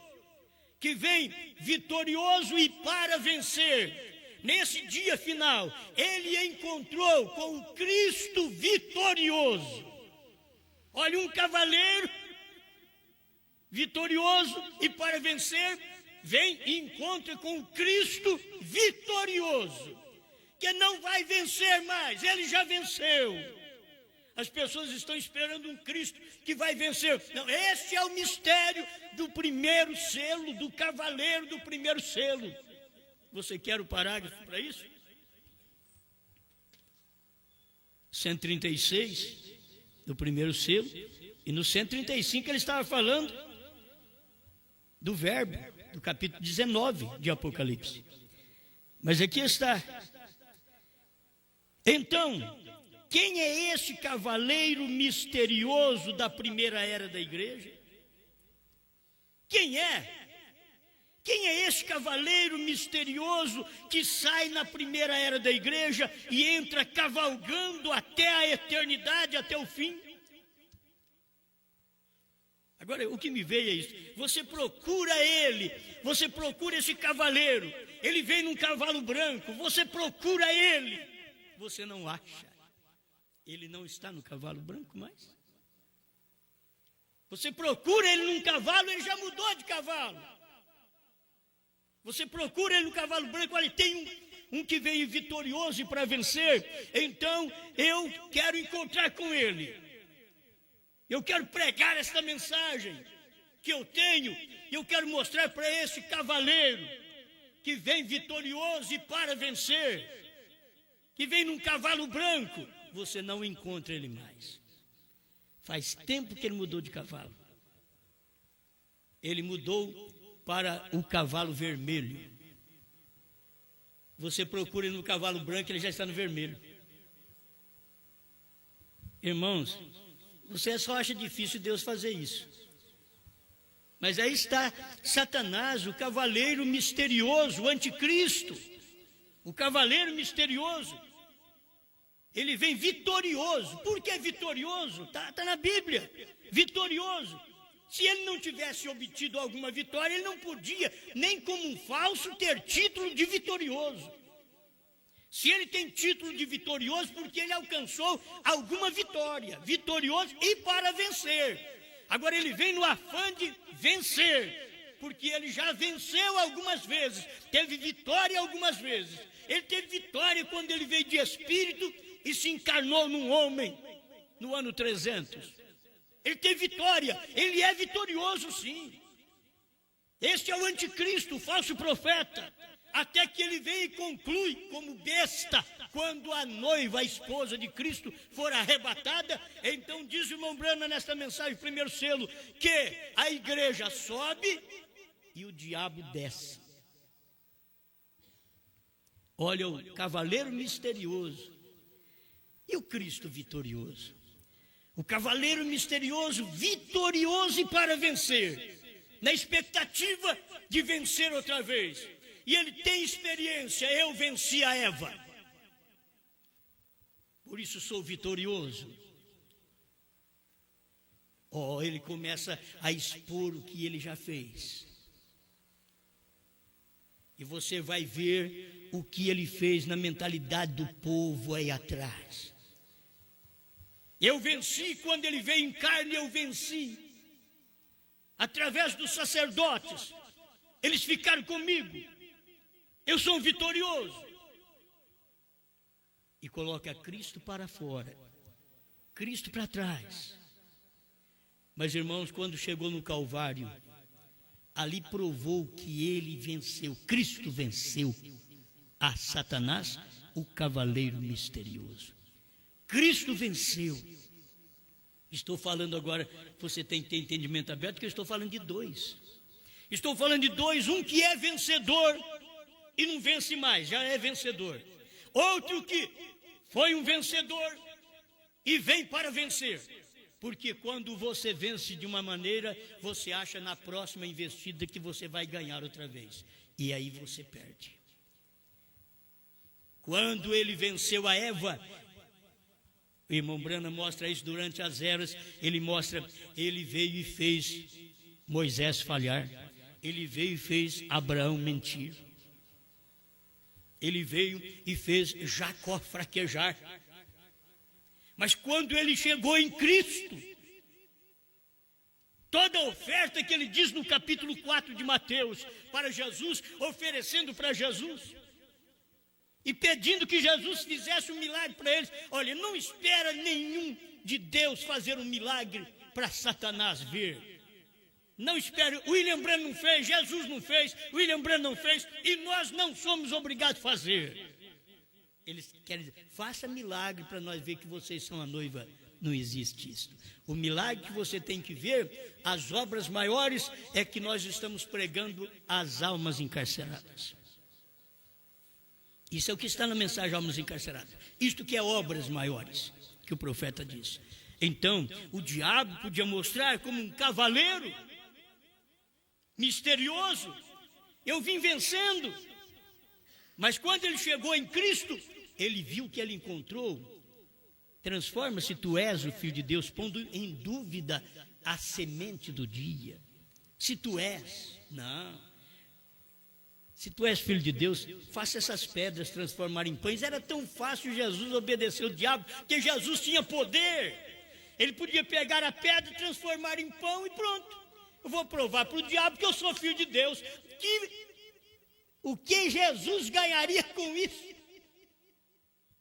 que vem vitorioso e para vencer, nesse dia final, ele encontrou com o Cristo vitorioso. Olha, um cavaleiro vitorioso, e para vencer, vem e encontra com o Cristo vitorioso, que não vai vencer mais, ele já venceu. As pessoas estão esperando um Cristo que vai vencer. Não, este é o mistério do primeiro selo, do cavaleiro do primeiro selo. Você quer o parágrafo para isso? 136 do primeiro selo, e no 135 ele estava falando do verbo, do capítulo 19 de Apocalipse. Mas aqui está. Então, quem é esse cavaleiro misterioso da primeira era da igreja? Quem é? Quem é esse cavaleiro misterioso que sai na primeira era da igreja e entra cavalgando até a eternidade, até o fim? Agora, o que me veio é isso. Você procura ele, você procura esse cavaleiro. Ele vem num cavalo branco, você procura ele. Você não acha. Ele não está no cavalo branco mais. Você procura ele num cavalo, ele já mudou de cavalo. Você procura ele no cavalo branco, olha, tem um que veio vitorioso para vencer, então eu quero encontrar com ele. Eu quero pregar esta mensagem que eu tenho, e eu quero mostrar para esse cavaleiro que vem vitorioso e para vencer, que vem num cavalo branco. Você não encontra ele mais. Faz tempo que ele mudou de cavalo. Ele mudou para o cavalo vermelho. Você procura ele no cavalo branco, ele já está no vermelho. Irmãos, você só acha difícil Deus fazer isso. Mas aí está Satanás, o cavaleiro misterioso, o anticristo. O cavaleiro misterioso. Ele vem vitorioso. Por que vitorioso? Está na Bíblia. Vitorioso. Se ele não tivesse obtido alguma vitória, ele não podia, nem como um falso, ter título de vitorioso. Se ele tem título de vitorioso, porque ele alcançou alguma vitória. Vitorioso e para vencer. Agora ele vem no afã de vencer, porque ele já venceu algumas vezes. Teve vitória algumas vezes. Ele teve vitória quando ele veio de espírito e se encarnou num homem, no ano 300. Ele teve vitória, ele é vitorioso sim. Este é o anticristo, o falso profeta, até que ele vem e conclui como besta, quando a noiva, a esposa de Cristo, for arrebatada. Então diz o irmão Branham nesta mensagem, primeiro selo, que a igreja sobe e o diabo desce. Olha o cavaleiro misterioso e o Cristo vitorioso. O cavaleiro misterioso, vitorioso e para vencer, na expectativa de vencer outra vez. E ele tem experiência, eu venci a Eva. Por isso sou vitorioso. Ele começa a expor o que ele já fez. E você vai ver o que ele fez na mentalidade do povo aí atrás. Eu venci quando ele veio em carne, eu venci. Através dos sacerdotes, eles ficaram comigo. Eu sou um vitorioso. E coloca Cristo para fora, Cristo para trás. Mas irmãos, quando chegou no Calvário, ali provou que ele venceu, Cristo venceu a Satanás, o cavaleiro misterioso. Cristo venceu. Estou falando agora, você tem que ter entendimento aberto, que eu estou falando de dois. Estou falando de dois, um que é vencedor e não vence mais, já é vencedor. Outro que foi um vencedor e vem para vencer. Porque quando você vence de uma maneira, você acha na próxima investida que você vai ganhar outra vez. E aí você perde. Quando ele venceu a Eva, o irmão Branham mostra isso durante as eras. Ele mostra, ele veio e fez Moisés falhar. Ele veio e fez Abraão mentir. Ele veio e fez Jacó fraquejar. Mas quando ele chegou em Cristo, toda cada oferta que ele diz no capítulo 4 de Mateus para Jesus, oferecendo para Jesus e pedindo que Jesus fizesse um milagre para eles. Olha, não espera nenhum de Deus fazer um milagre para Satanás ver. Não espere. William Branham não fez, Jesus não fez, William Branham não fez, e nós não somos obrigados a fazer. Eles querem dizer, faça milagre para nós ver que vocês são a noiva. Não existe isso. O milagre que você tem que ver, as obras maiores, é que nós estamos pregando às almas encarceradas. Isso é o que está na mensagem Almas Encarceradas. Isto que é obras maiores, que o profeta diz. Então, o diabo podia mostrar como um cavaleiro misterioso. Eu vim vencendo. Mas quando ele chegou em Cristo, ele viu que ele encontrou. Transforma-se, tu és o Filho de Deus, pondo em dúvida a semente do dia. Se tu és, não. Se tu és Filho de Deus, faça essas pedras transformarem em pães. Era tão fácil Jesus obedecer o diabo, que Jesus tinha poder. Ele podia pegar a pedra, transformar em pão e pronto. Eu vou provar para o diabo que eu sou Filho de Deus. O que Jesus ganharia com isso?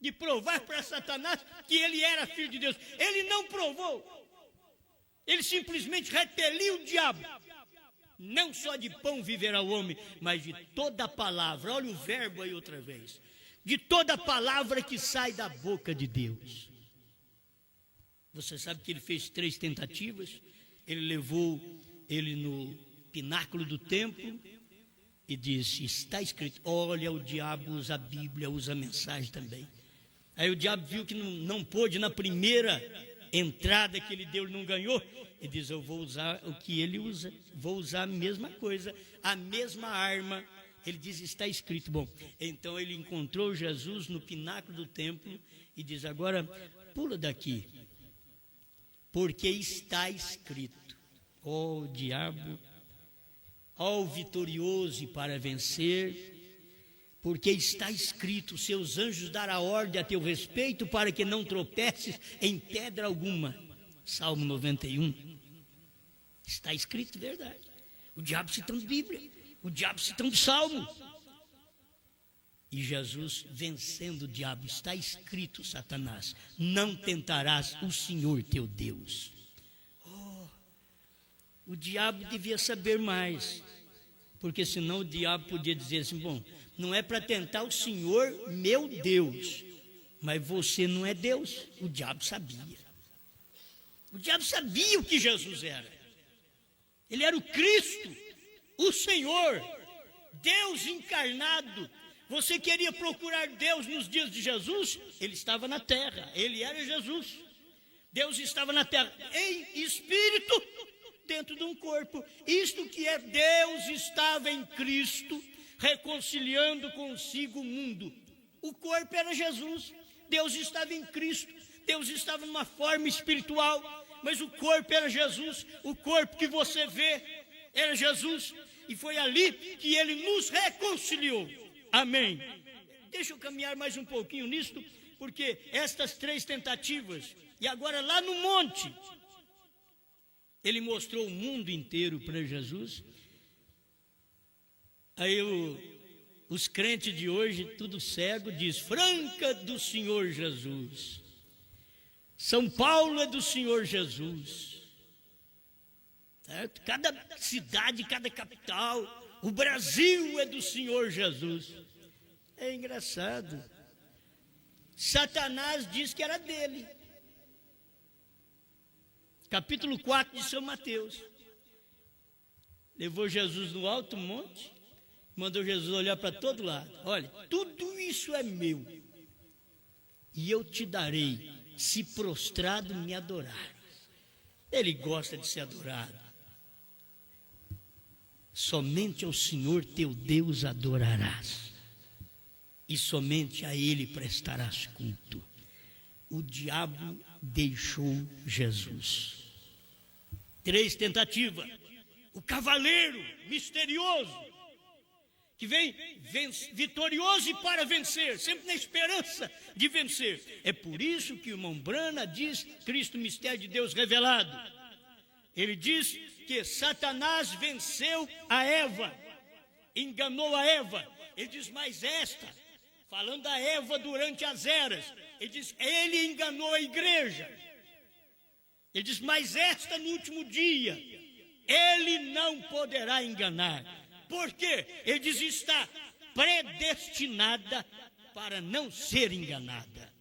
De provar para Satanás que ele era Filho de Deus. Ele não provou. Ele simplesmente repeliu o diabo. Não só de pão viverá o homem, mas de toda palavra. Olha o verbo aí outra vez. De toda palavra que sai da boca de Deus. Você sabe que ele fez 3 tentativas. Ele levou ele no pináculo do templo e disse, está escrito. Olha, o diabo usa a Bíblia, usa a mensagem também. Aí o diabo viu que não pôde, na primeira entrada que ele deu, ele não ganhou. Ele diz, eu vou usar o que ele usa, vou usar a mesma coisa, a mesma arma. Ele diz, está escrito. Bom, então ele encontrou Jesus no pináculo do templo e diz, agora pula daqui, porque está escrito. Ó o diabo, ó o vitorioso para vencer, porque está escrito, seus anjos darão ordem a teu respeito para que não tropeces em pedra alguma. Salmo 91. Está escrito, verdade. O diabo citando Bíblia, o diabo citando Salmo. E Jesus vencendo o diabo. Está escrito, Satanás, não tentarás o Senhor teu Deus. Oh, o diabo devia saber mais, porque senão o diabo podia dizer assim, bom, não é para tentar o Senhor, meu Deus, mas você não é Deus. O diabo sabia. O diabo sabia o que Jesus era. Ele era o Cristo, o Senhor, Deus encarnado. Você queria procurar Deus nos dias de Jesus? Ele estava na terra, ele era Jesus. Deus estava na terra, em espírito, dentro de um corpo. Isto que é Deus estava em Cristo, reconciliando consigo o mundo. O corpo era Jesus, Deus estava em Cristo, Deus estava numa forma espiritual, mas o corpo era Jesus, o corpo que você vê era Jesus, e foi ali que ele nos reconciliou. Amém. Deixa eu caminhar mais um pouquinho nisto, porque estas 3 tentativas, e agora lá no monte, ele mostrou o mundo inteiro para Jesus. Aí os crentes de hoje, tudo cego, diz, Franca do Senhor Jesus, São Paulo é do Senhor Jesus, certo? Cada cidade, cada capital, o Brasil é do Senhor Jesus. É engraçado. Satanás diz que era dele. Capítulo 4 de São Mateus. Levou Jesus no alto monte, mandou Jesus olhar para todo lado. Olha, tudo isso é meu, e eu te darei, se prostrado me adorar. Ele gosta de ser adorado. Somente ao Senhor teu Deus adorarás, e somente a Ele prestarás culto. O diabo deixou Jesus. 3 tentativas. O cavaleiro misterioso, que vem vitorioso e para vencer, sempre na esperança de vencer. É por isso que o irmão Brana diz, Cristo, mistério de Deus revelado. Ele diz que Satanás venceu a Eva, enganou a Eva. Ele diz, mas esta, falando da Eva durante as eras, ele diz, ele enganou a igreja. Ele diz, mas esta no último dia, ele não poderá enganar. Por quê? Ele diz, está predestinada para não ser enganada.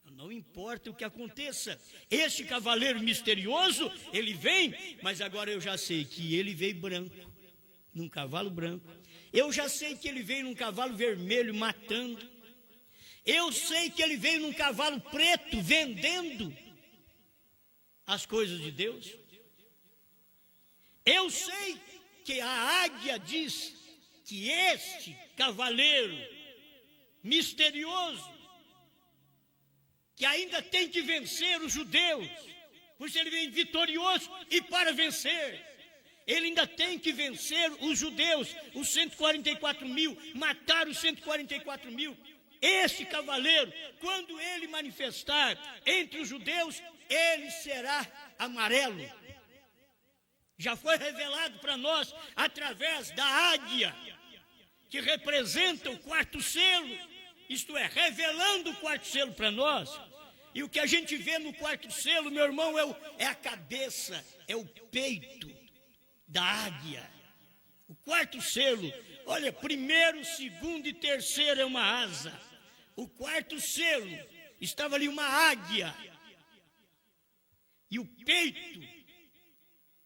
Não importa o que aconteça, este cavaleiro misterioso, ele vem, mas agora eu já sei que ele veio branco, num cavalo branco. Eu já sei que ele veio num cavalo vermelho matando. Eu sei que ele veio num cavalo preto vendendo as coisas de Deus. Eu sei que a águia diz que este cavaleiro misterioso, que ainda tem que vencer os judeus, por isso ele vem vitorioso e para vencer. Ele ainda tem que vencer os judeus, os 144 mil, matar os 144 mil. Este cavaleiro, quando ele manifestar entre os judeus, ele será amarelo. Já foi revelado para nós através da águia, que representa o quarto selo, isto é, revelando o quarto selo para nós. E o que a gente vê no quarto selo, meu irmão, é a cabeça, é o peito da águia. O quarto selo, olha, primeiro, segundo e terceiro é uma asa. O quarto selo, estava ali uma águia. E o peito,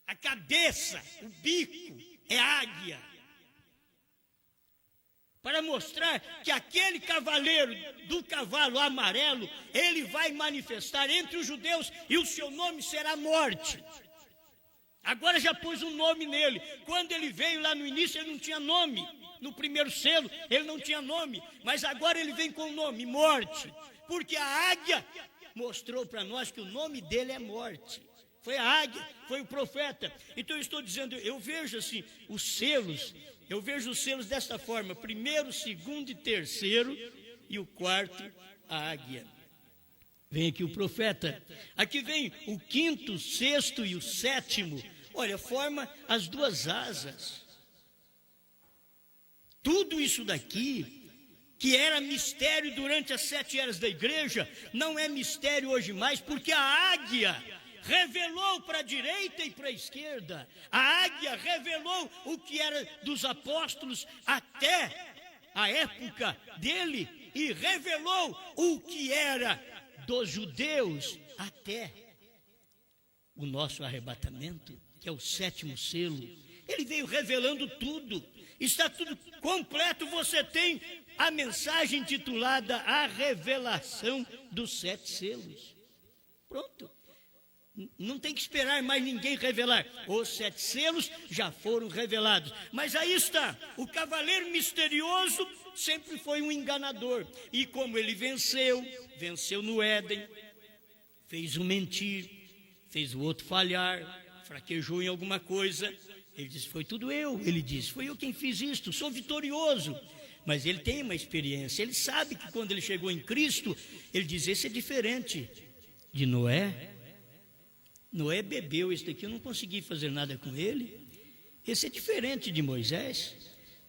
a cabeça, o bico, é águia. Para mostrar que aquele cavaleiro do cavalo amarelo, ele vai manifestar entre os judeus e o seu nome será morte. Agora já pôs um nome nele. Quando ele veio lá no início, ele não tinha nome. No primeiro selo, ele não tinha nome. Mas agora ele vem com o nome, morte. Porque a águia mostrou para nós que o nome dele é morte. Foi a águia, foi o profeta. Então eu estou dizendo, eu vejo assim, os selos. Eu vejo os selos desta forma, primeiro, segundo e terceiro, e o quarto, a águia. Vem aqui o profeta, aqui vem o quinto, sexto e o sétimo, olha, forma as duas asas. Tudo isso daqui, que era mistério durante as 7 eras da igreja, não é mistério hoje mais, porque a águia revelou para a direita e para a esquerda. A águia revelou o que era dos apóstolos até a época dele e revelou o que era dos judeus até o nosso arrebatamento, que é o 7º selo. Ele veio revelando tudo, está tudo completo. Você tem a mensagem intitulada A Revelação dos 7 Selos. Pronto. Não tem que esperar mais ninguém revelar. Os 7 selos já foram revelados. Mas aí está, o cavaleiro misterioso sempre foi um enganador. E como ele venceu no Éden, fez um mentir, fez o outro falhar, fraquejou em alguma coisa. Ele disse, foi tudo eu. Ele disse, foi eu quem fiz isto, sou vitorioso. Mas ele tem uma experiência, ele sabe que quando ele chegou em Cristo, ele diz, esse é diferente de Noé. Noé bebeu esse daqui, eu não consegui fazer nada com ele. Esse é diferente de Moisés.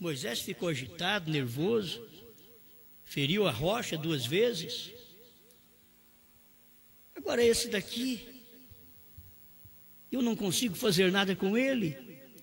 Moisés ficou agitado, nervoso, feriu a rocha 2 vezes. Agora esse daqui, eu não consigo fazer nada com ele.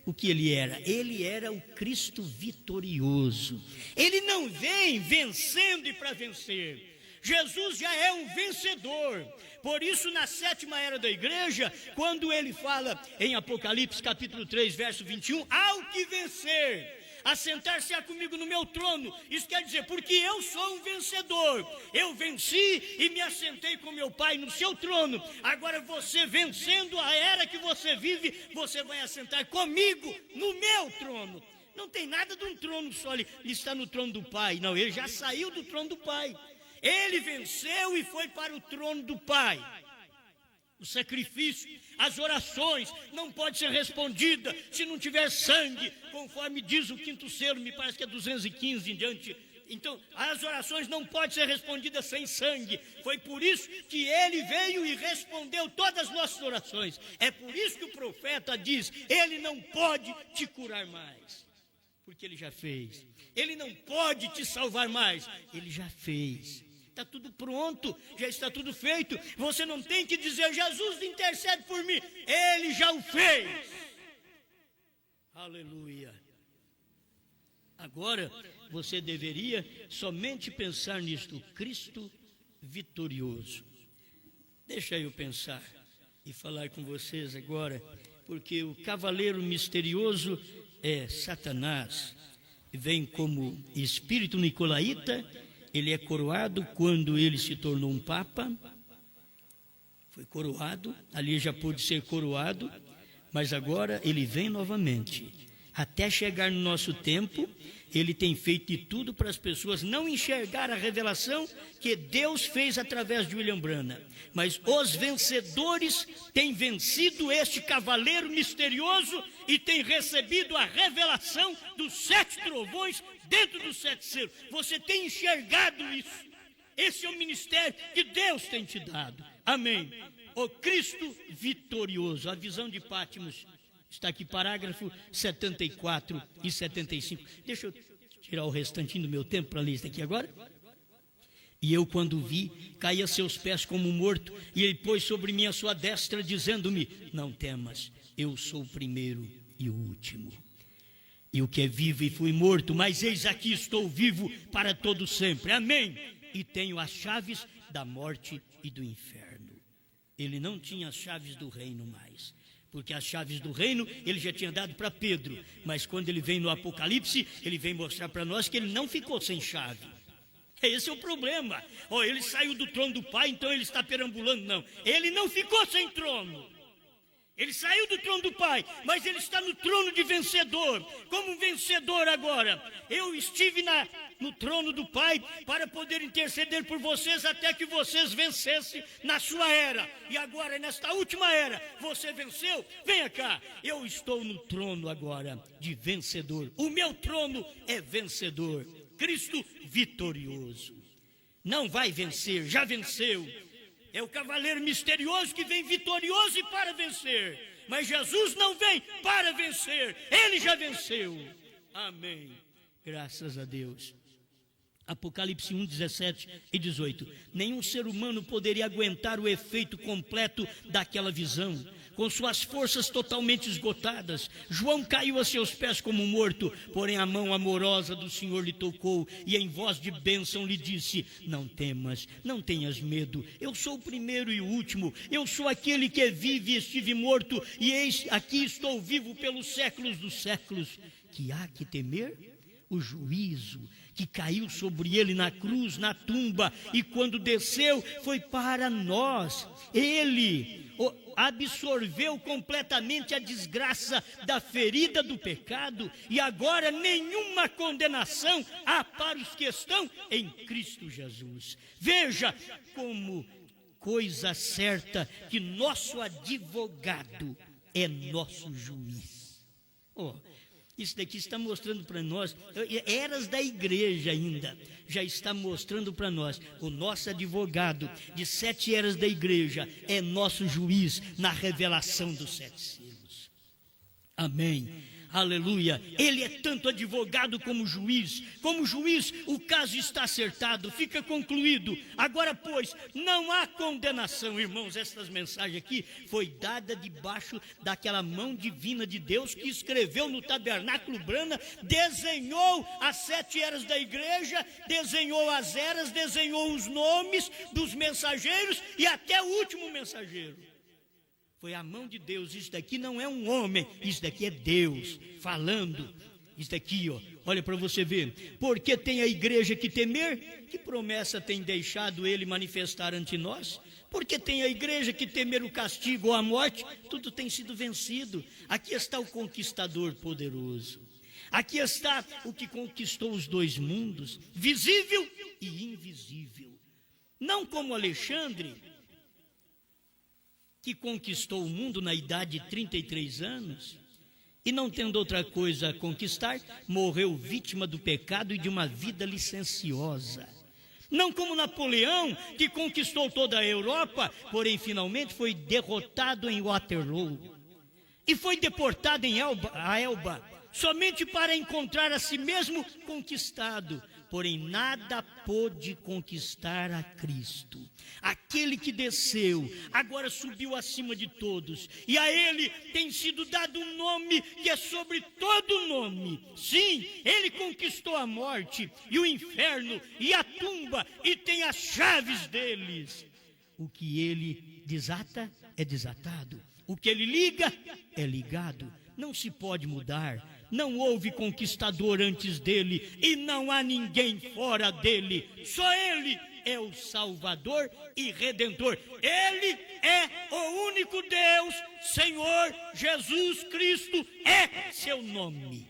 O que ele era? Ele era o Cristo vitorioso. Ele não vem vencendo e para vencer. Jesus já é um vencedor. Por isso, na 7ª era da igreja, quando ele fala em Apocalipse capítulo 3, verso 21, ao que vencer, assentar-se-á comigo no meu trono. Isso quer dizer, porque eu sou um vencedor. Eu venci e me assentei com meu Pai no seu trono. Agora você, vencendo a era que você vive, você vai assentar comigo no meu trono. Não tem nada de um trono só, ele está no trono do Pai. Não, ele já saiu do trono do Pai. Ele venceu e foi para o trono do Pai. O sacrifício, as orações não pode ser respondida se não tiver sangue, conforme diz o 5º selo, me parece que é 215 em diante, Então, as orações não podem ser respondidas sem sangue. Foi por isso que ele veio e respondeu todas as nossas orações. É por isso que o profeta diz: ele não pode te curar mais, porque ele já fez. Ele não pode te salvar mais, ele já fez. Está tudo pronto, já está tudo feito. Você não tem que dizer: Jesus intercede por mim, ele já o fez. Aleluia. Agora você deveria somente pensar nisto: Cristo vitorioso. Deixa eu pensar e falar com vocês agora, porque o cavaleiro misterioso é Satanás. Vem como espírito nicolaíta. Ele é coroado quando ele se tornou um papa. Foi coroado, ali já pôde ser coroado, mas agora ele vem novamente. Até chegar no nosso tempo, ele tem feito de tudo para as pessoas não enxergar a revelação que Deus fez através de William Branham. Mas os vencedores têm vencido este cavaleiro misterioso e têm recebido a revelação dos 7 trovões dentro dos 7 selos. Você tem enxergado isso? Esse é o ministério que Deus tem te dado. Amém. O Cristo vitorioso. A visão de Pátimos está aqui, parágrafo 74 e 75. Deixa eu tirar o restantinho do meu tempo para ler isso aqui agora. E eu, quando vi, caí a seus pés como morto, e ele pôs sobre mim a sua destra, dizendo-me: não temas, eu sou o primeiro e o último. E o que é vivo e fui morto, mas eis aqui estou vivo para todo sempre. Amém. E tenho as chaves da morte e do inferno. Ele não tinha as chaves do reino mais, porque as chaves do reino ele já tinha dado para Pedro. Mas quando ele vem no Apocalipse, ele vem mostrar para nós que ele não ficou sem chave. Esse é o problema. Ele saiu do trono do Pai, então ele está perambulando. Não, ele não ficou sem trono. Ele saiu do trono do Pai, mas ele está no trono de vencedor. Como vencedor agora. Eu estive no trono do Pai para poder interceder por vocês até que vocês vencessem na sua era. E agora, nesta última era, você venceu? Venha cá. Eu estou no trono agora de vencedor. O meu trono é vencedor. Cristo vitorioso. Não vai vencer, já venceu. É o cavaleiro misterioso que vem vitorioso e para vencer. Mas Jesus não vem para vencer, ele já venceu. Amém. Graças a Deus. Apocalipse 1, 17 e 18. Nenhum ser humano poderia aguentar o efeito completo daquela visão. Com suas forças totalmente esgotadas, João caiu a seus pés como morto, porém a mão amorosa do Senhor lhe tocou e em voz de bênção lhe disse: não temas, não tenhas medo, eu sou o primeiro e o último, eu sou aquele que vive e estive morto, e eis aqui estou vivo pelos séculos dos séculos. Que há que temer? O juízo que caiu sobre ele na cruz, na tumba, e quando desceu foi para nós. Ele absorveu completamente a desgraça da ferida do pecado, e agora nenhuma condenação há para os que estão em Cristo Jesus. Veja como coisa certa que nosso advogado é nosso juiz. Isso daqui está mostrando para nós, eras da igreja ainda, já está mostrando para nós, o nosso advogado de 7 eras da igreja é nosso juiz na revelação dos 7 selos. Amém. Aleluia. Ele é tanto advogado como juiz. Como juiz, o caso está acertado, fica concluído. Agora, pois, não há condenação. Irmãos, essas mensagens aqui foi dada debaixo daquela mão divina de Deus que escreveu no tabernáculo Branham, desenhou as 7 eras da igreja, desenhou as eras, desenhou os nomes dos mensageiros e até o último mensageiro. Foi a mão de Deus. Isso daqui não é um homem, isso daqui é Deus falando. Isso daqui, olha para você ver. Porque tem a igreja que temer? Que promessa tem deixado ele manifestar ante nós? Porque tem a igreja que temer o castigo ou a morte? Tudo tem sido vencido. Aqui está o conquistador poderoso. Aqui está o que conquistou os 2 mundos, visível e invisível. Não como Alexandre, que conquistou o mundo na idade de 33 anos, E não tendo outra coisa a conquistar, morreu vítima do pecado e de uma vida licenciosa. Não como Napoleão, que conquistou toda a Europa, porém finalmente foi derrotado em Waterloo. E foi deportado a Elba, somente para encontrar a si mesmo conquistado. Porém nada pôde conquistar a Cristo. Aquele que desceu, agora subiu acima de todos. E a ele tem sido dado um nome que é sobre todo nome. Sim, ele conquistou a morte e o inferno e a tumba e tem as chaves deles. O que ele desata é desatado. O que ele liga é ligado. Não se pode mudar. Não houve conquistador antes dele e não há ninguém fora dele. Só ele é o Salvador e Redentor. Ele é o único Deus. Senhor Jesus Cristo é seu nome.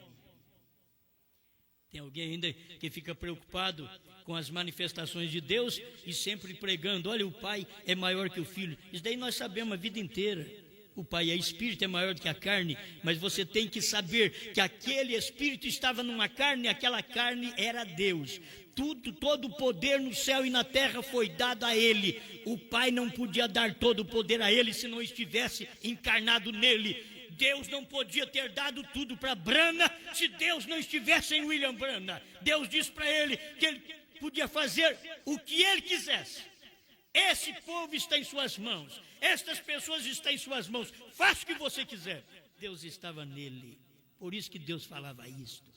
Tem alguém ainda que fica preocupado com as manifestações de Deus e sempre pregando: olha, o Pai é maior que o Filho. Isso daí nós sabemos a vida inteira. O Pai é Espírito, é maior do que a carne, mas você tem que saber que aquele Espírito estava numa carne, e aquela carne era Deus. Todo o poder no céu e na terra foi dado a Ele. O Pai não podia dar todo o poder a Ele se não estivesse encarnado nele. Deus não podia ter dado tudo para Branham se Deus não estivesse em William Branham. Deus disse para ele que ele podia fazer o que ele quisesse. Esse povo está em suas mãos. Estas pessoas estão em suas mãos. Faça o que você quiser. Deus estava nele. Por isso que Deus falava isto.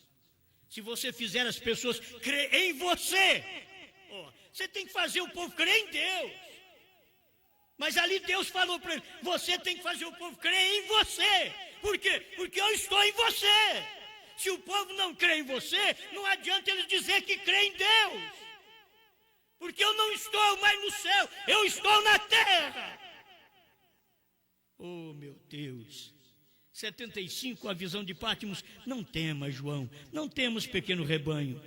Se você fizer as pessoas crer em você, você tem que fazer o povo crer em Deus. Mas ali Deus falou para ele: você tem que fazer o povo crer em você. Por quê? Porque eu estou em você. Se o povo não crê em você, não adianta eles dizer que crê em Deus. Porque eu não estou mais no céu, eu estou na terra. Oh, meu Deus. 75, a visão de Pátimos: não temas, João, não temas, pequeno rebanho.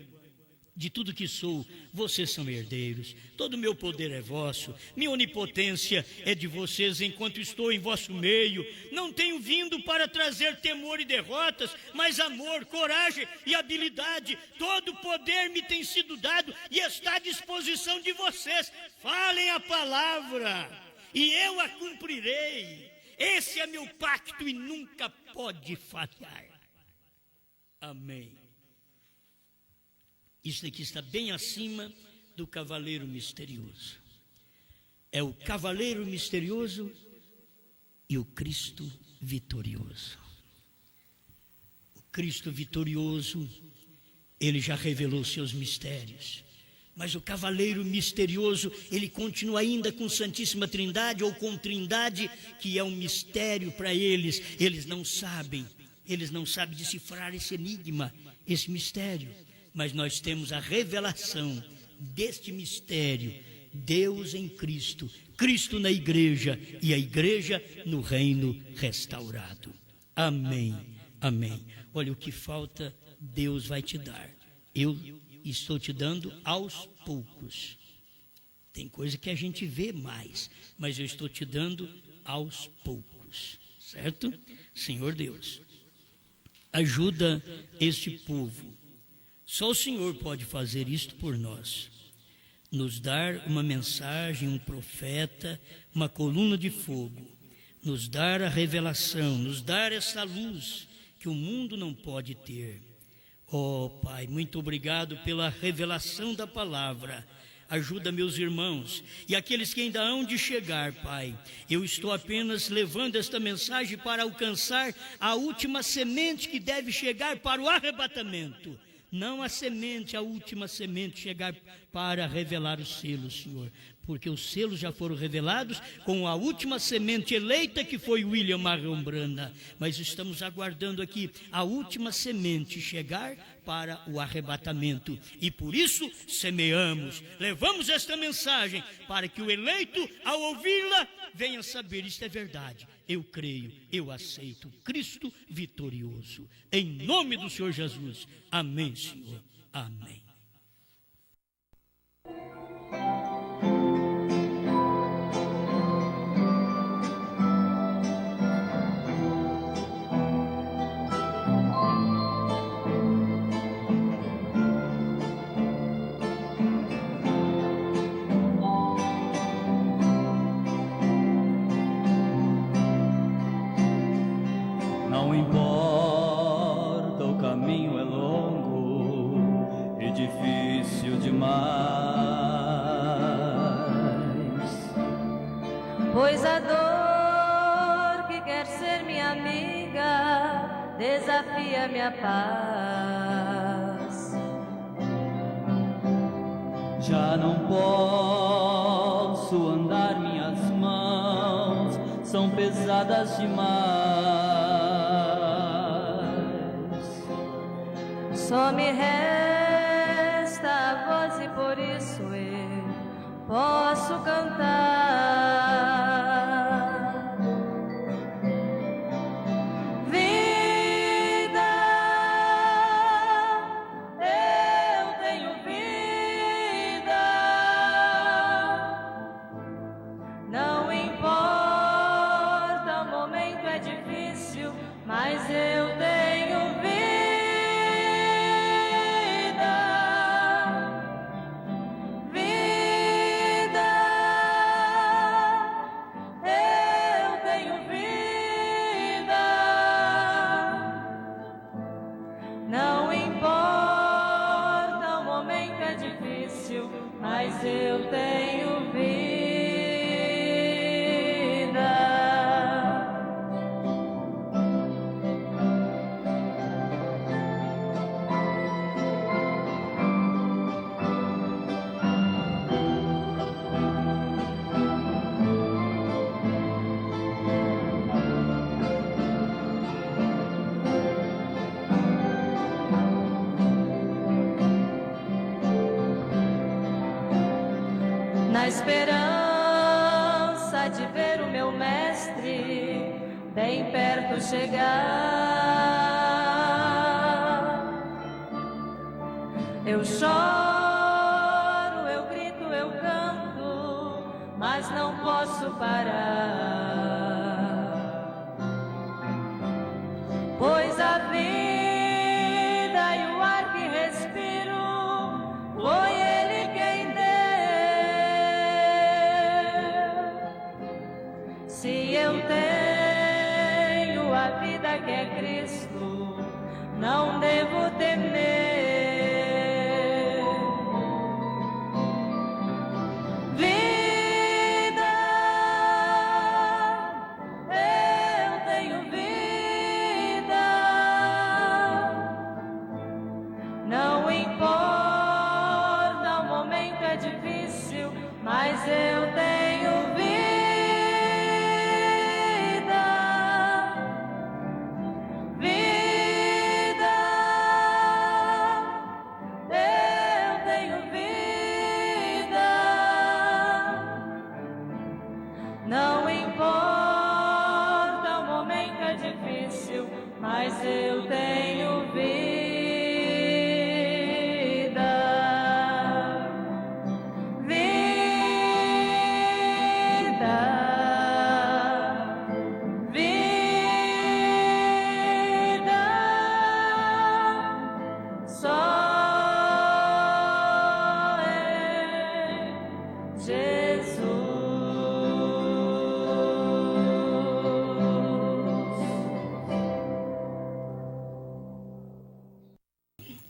De tudo que sou, vocês são herdeiros. Todo o meu poder é vosso. Minha onipotência é de vocês enquanto estou em vosso meio. Não tenho vindo para trazer temor e derrotas, mas amor, coragem e habilidade. Todo o poder me tem sido dado e está à disposição de vocês. Falem a palavra e eu a cumprirei. Esse é meu pacto e nunca pode falhar. Amém. Isso aqui está bem acima do cavaleiro misterioso. É o cavaleiro misterioso e o Cristo vitorioso. O Cristo vitorioso, ele já revelou seus mistérios. Mas o cavaleiro misterioso, ele continua ainda com Santíssima Trindade ou com Trindade, que é um mistério para eles. Eles não sabem decifrar esse enigma, esse mistério. Mas nós temos a revelação deste mistério: Deus em Cristo, Cristo na igreja e a igreja no reino restaurado. Amém, amém. Olha, o que falta, Deus vai te dar. Eu estou te dando aos poucos. Tem coisa que a gente vê mais, mas eu estou te dando aos poucos, certo? Senhor Deus, ajuda este povo. Só o Senhor pode fazer isto por nós. Nos dar uma mensagem, um profeta, uma coluna de fogo. Nos dar a revelação, nos dar essa luz que o mundo não pode ter. Oh, Pai, muito obrigado pela revelação da palavra. Ajuda meus irmãos e aqueles que ainda hão de chegar, Pai. Eu estou apenas levando esta mensagem para alcançar a última semente que deve chegar para o arrebatamento. Não a semente, a última semente chegar para revelar os selos, Senhor. Porque os selos já foram revelados com a última semente eleita, que foi William Marion Branham. Mas estamos aguardando aqui a última semente chegar para o arrebatamento. E por isso semeamos, levamos esta mensagem para que o eleito, ao ouvi-la, venha saber: isto é verdade. Eu creio, eu aceito Cristo vitorioso. Em nome do Senhor Jesus. Amém, Senhor. Amém. Não importa, o caminho é longo e difícil demais, pois a dor que quer ser minha amiga desafia minha paz. Já não posso andar, minhas mãos são pesadas demais. Só me resta a voz e por isso eu posso cantar. Vida, eu tenho vida. Não importa, o momento é difícil, mas eu tenho vida. Mas eu tenho vida. Na esperança de ver o meu mestre bem perto chegar, eu choro, eu grito, eu canto, mas não posso parar, pois a vida e o ar que respiro foi Ele quem deu. Se eu tenho a vida que é Cristo, não devo temer. Vida, eu tenho vida. Não importa, o momento é difícil, mas eu tenho vida. Não importa, o momento é difícil, mas eu tenho vida. Vida, vida, só em Jesus.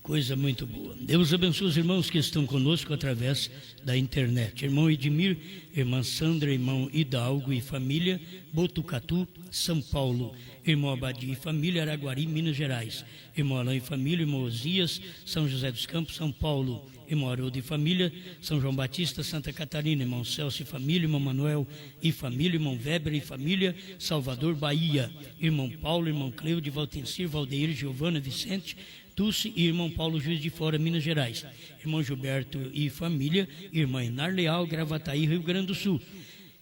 Coisa muito boa. Deus abençoe os irmãos que estão conosco através da internet. Irmão Edmir, irmã Sandra, irmão Hidalgo e família, Botucatu, São Paulo. Irmão Abadi e família, Araguari, Minas Gerais. Irmão Alain e família, irmão Osias, São José dos Campos, São Paulo. Irmão Haroldo e família, São João Batista, Santa Catarina. Irmão Celso e família, irmão Manuel e família, irmão Weber e família, Salvador, Bahia. Irmão Paulo, irmão Cleude, Valtencir, Valdeir, Giovana, Vicente, Tucci e irmão Paulo Juiz de Fora, Minas Gerais. Irmão Gilberto e família, irmã Inar Leal, Gravataí, Rio Grande do Sul.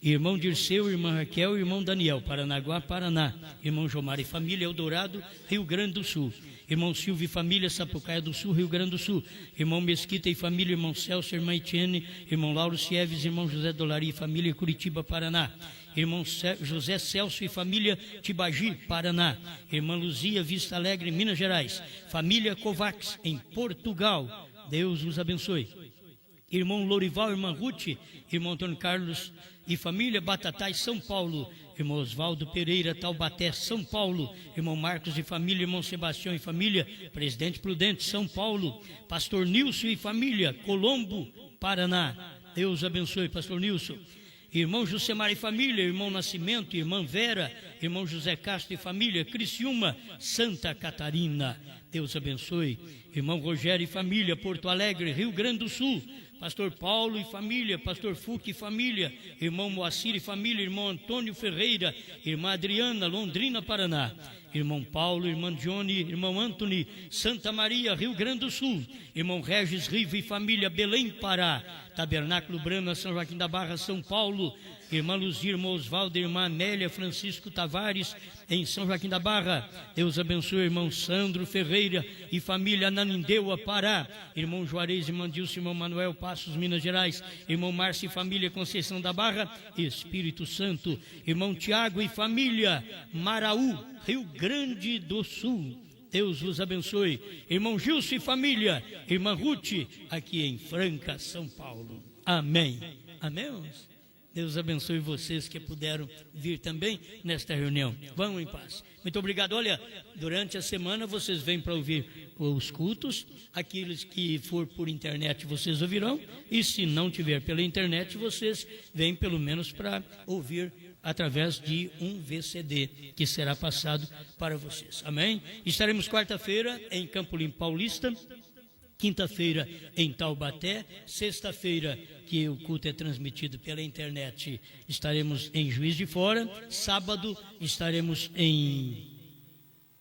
Irmão Dirceu, irmã Raquel e irmão Daniel, Paranaguá, Paraná. Irmão Jomar e família, Eldorado, Rio Grande do Sul. Irmão Silvio e família, Sapucaia do Sul, Rio Grande do Sul. Irmão Mesquita e família, irmão Celso, irmã Etienne, irmão Lauro Sieves, irmão José Dolari e família, Curitiba, Paraná. Irmão José Celso e família, Tibagi, Paraná. Irmã Luzia, Vista Alegre, Minas Gerais. Família Kovacs, em Portugal. Deus os abençoe. irmão Lorival, irmã Ruth, irmão Antônio Carlos e família, Batatais, São Paulo, irmão Oswaldo Pereira, Taubaté, São Paulo, irmão Marcos e família, irmão Sebastião e família, Presidente Prudente, São Paulo, pastor Nilson e família, Colombo, Paraná. Deus abençoe, pastor Nilson. Irmão Jusemar e família, irmão Nascimento, irmã Vera, irmão José Castro e família, Criciúma, Santa Catarina. Deus abençoe. Irmão Rogério e família, Porto Alegre, Rio Grande do Sul. Pastor Paulo e família, pastor Fuque e família, irmão Moacir e família, irmão Antônio Ferreira, irmã Adriana, Londrina, Paraná. Irmão Paulo, irmã Johnny, irmão Anthony, Santa Maria, Rio Grande do Sul. Irmão Regis Riva e família, Belém, Pará. Tabernáculo Brana, São Joaquim da Barra, São Paulo. Irmã Luzia, irmão Osvaldo, irmã Amélia, Francisco Tavares, em São Joaquim da Barra. Deus abençoe, irmão Sandro Ferreira e família, Nanindeua, Pará. Irmão Juarez, irmão Dilson, irmão Manuel, Passos, Minas Gerais. Irmão Márcio e família, Conceição da Barra, Espírito Santo. Irmão Tiago e família, Maraú, Rio Grande do Sul. Deus vos abençoe. Irmão Gilson e família, irmã Ruth, aqui em Franca, São Paulo. Amém. Amém, irmãos? Deus abençoe vocês que puderam vir também nesta reunião. Vão em paz. Muito obrigado. Olha, durante a semana vocês vêm para ouvir os cultos. Aqueles que for por internet vocês ouvirão. E se não tiver pela internet, vocês vêm pelo menos para ouvir através de um VCD que será passado para vocês. Amém? Estaremos quarta-feira em Campo Limpo Paulista. Quinta-feira em Taubaté, sexta-feira, que o culto é transmitido pela internet, estaremos em Juiz de Fora, sábado estaremos em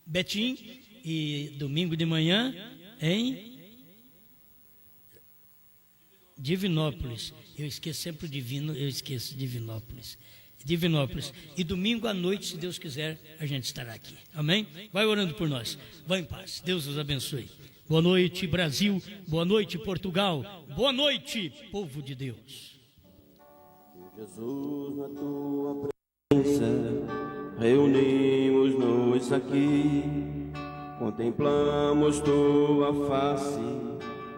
Betim e domingo de manhã em Divinópolis. Eu esqueço sempre Divinópolis. E domingo à noite, se Deus quiser, a gente estará aqui. Amém? Vai orando por nós. Vá em paz. Deus os abençoe. Boa noite, Brasil. Boa noite, Portugal. Boa noite, povo de Deus. Jesus, na tua presença, reunimos-nos aqui, contemplamos tua face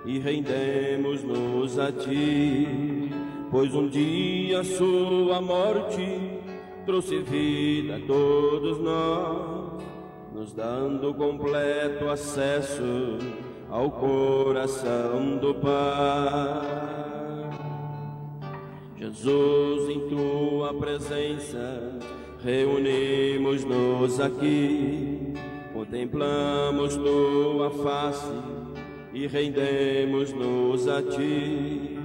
e rendemos-nos a ti, pois um dia sua morte trouxe vida a todos nós, nos dando completo acesso ao coração do Pai. Jesus, em tua presença, reunimos-nos aqui, contemplamos tua face e rendemos-nos a ti,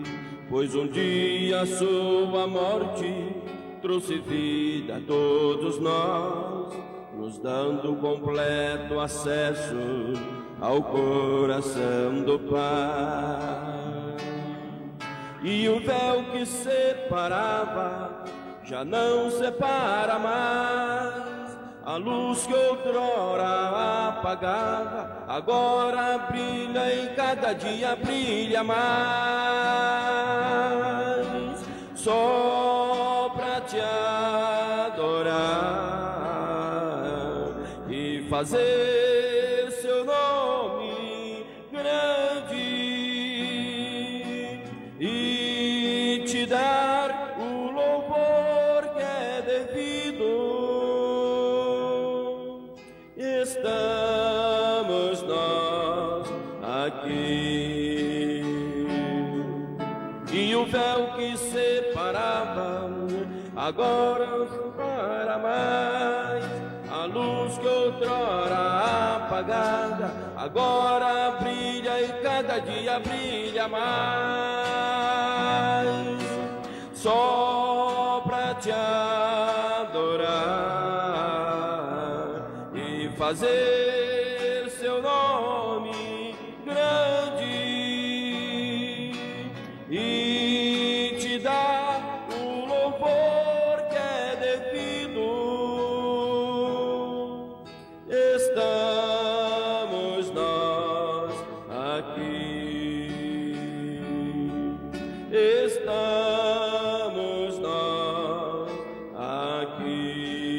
pois um dia sua morte trouxe vida a todos nós, nos dando completo acesso ao coração do Pai. E o véu que separava já não separa mais, a luz que outrora apagava agora brilha e cada dia brilha mais, só pra te adorar e fazer seu nome grande e te dar o louvor que é devido. Estamos nós aqui, e o véu que separava agora não para mais, a luz que outrora apagada agora brilha e cada dia brilha mais, só pra te adorar e fazer seu nome grande e te dar o louvor que é devido. Estamos nós aqui, estamos nós aqui.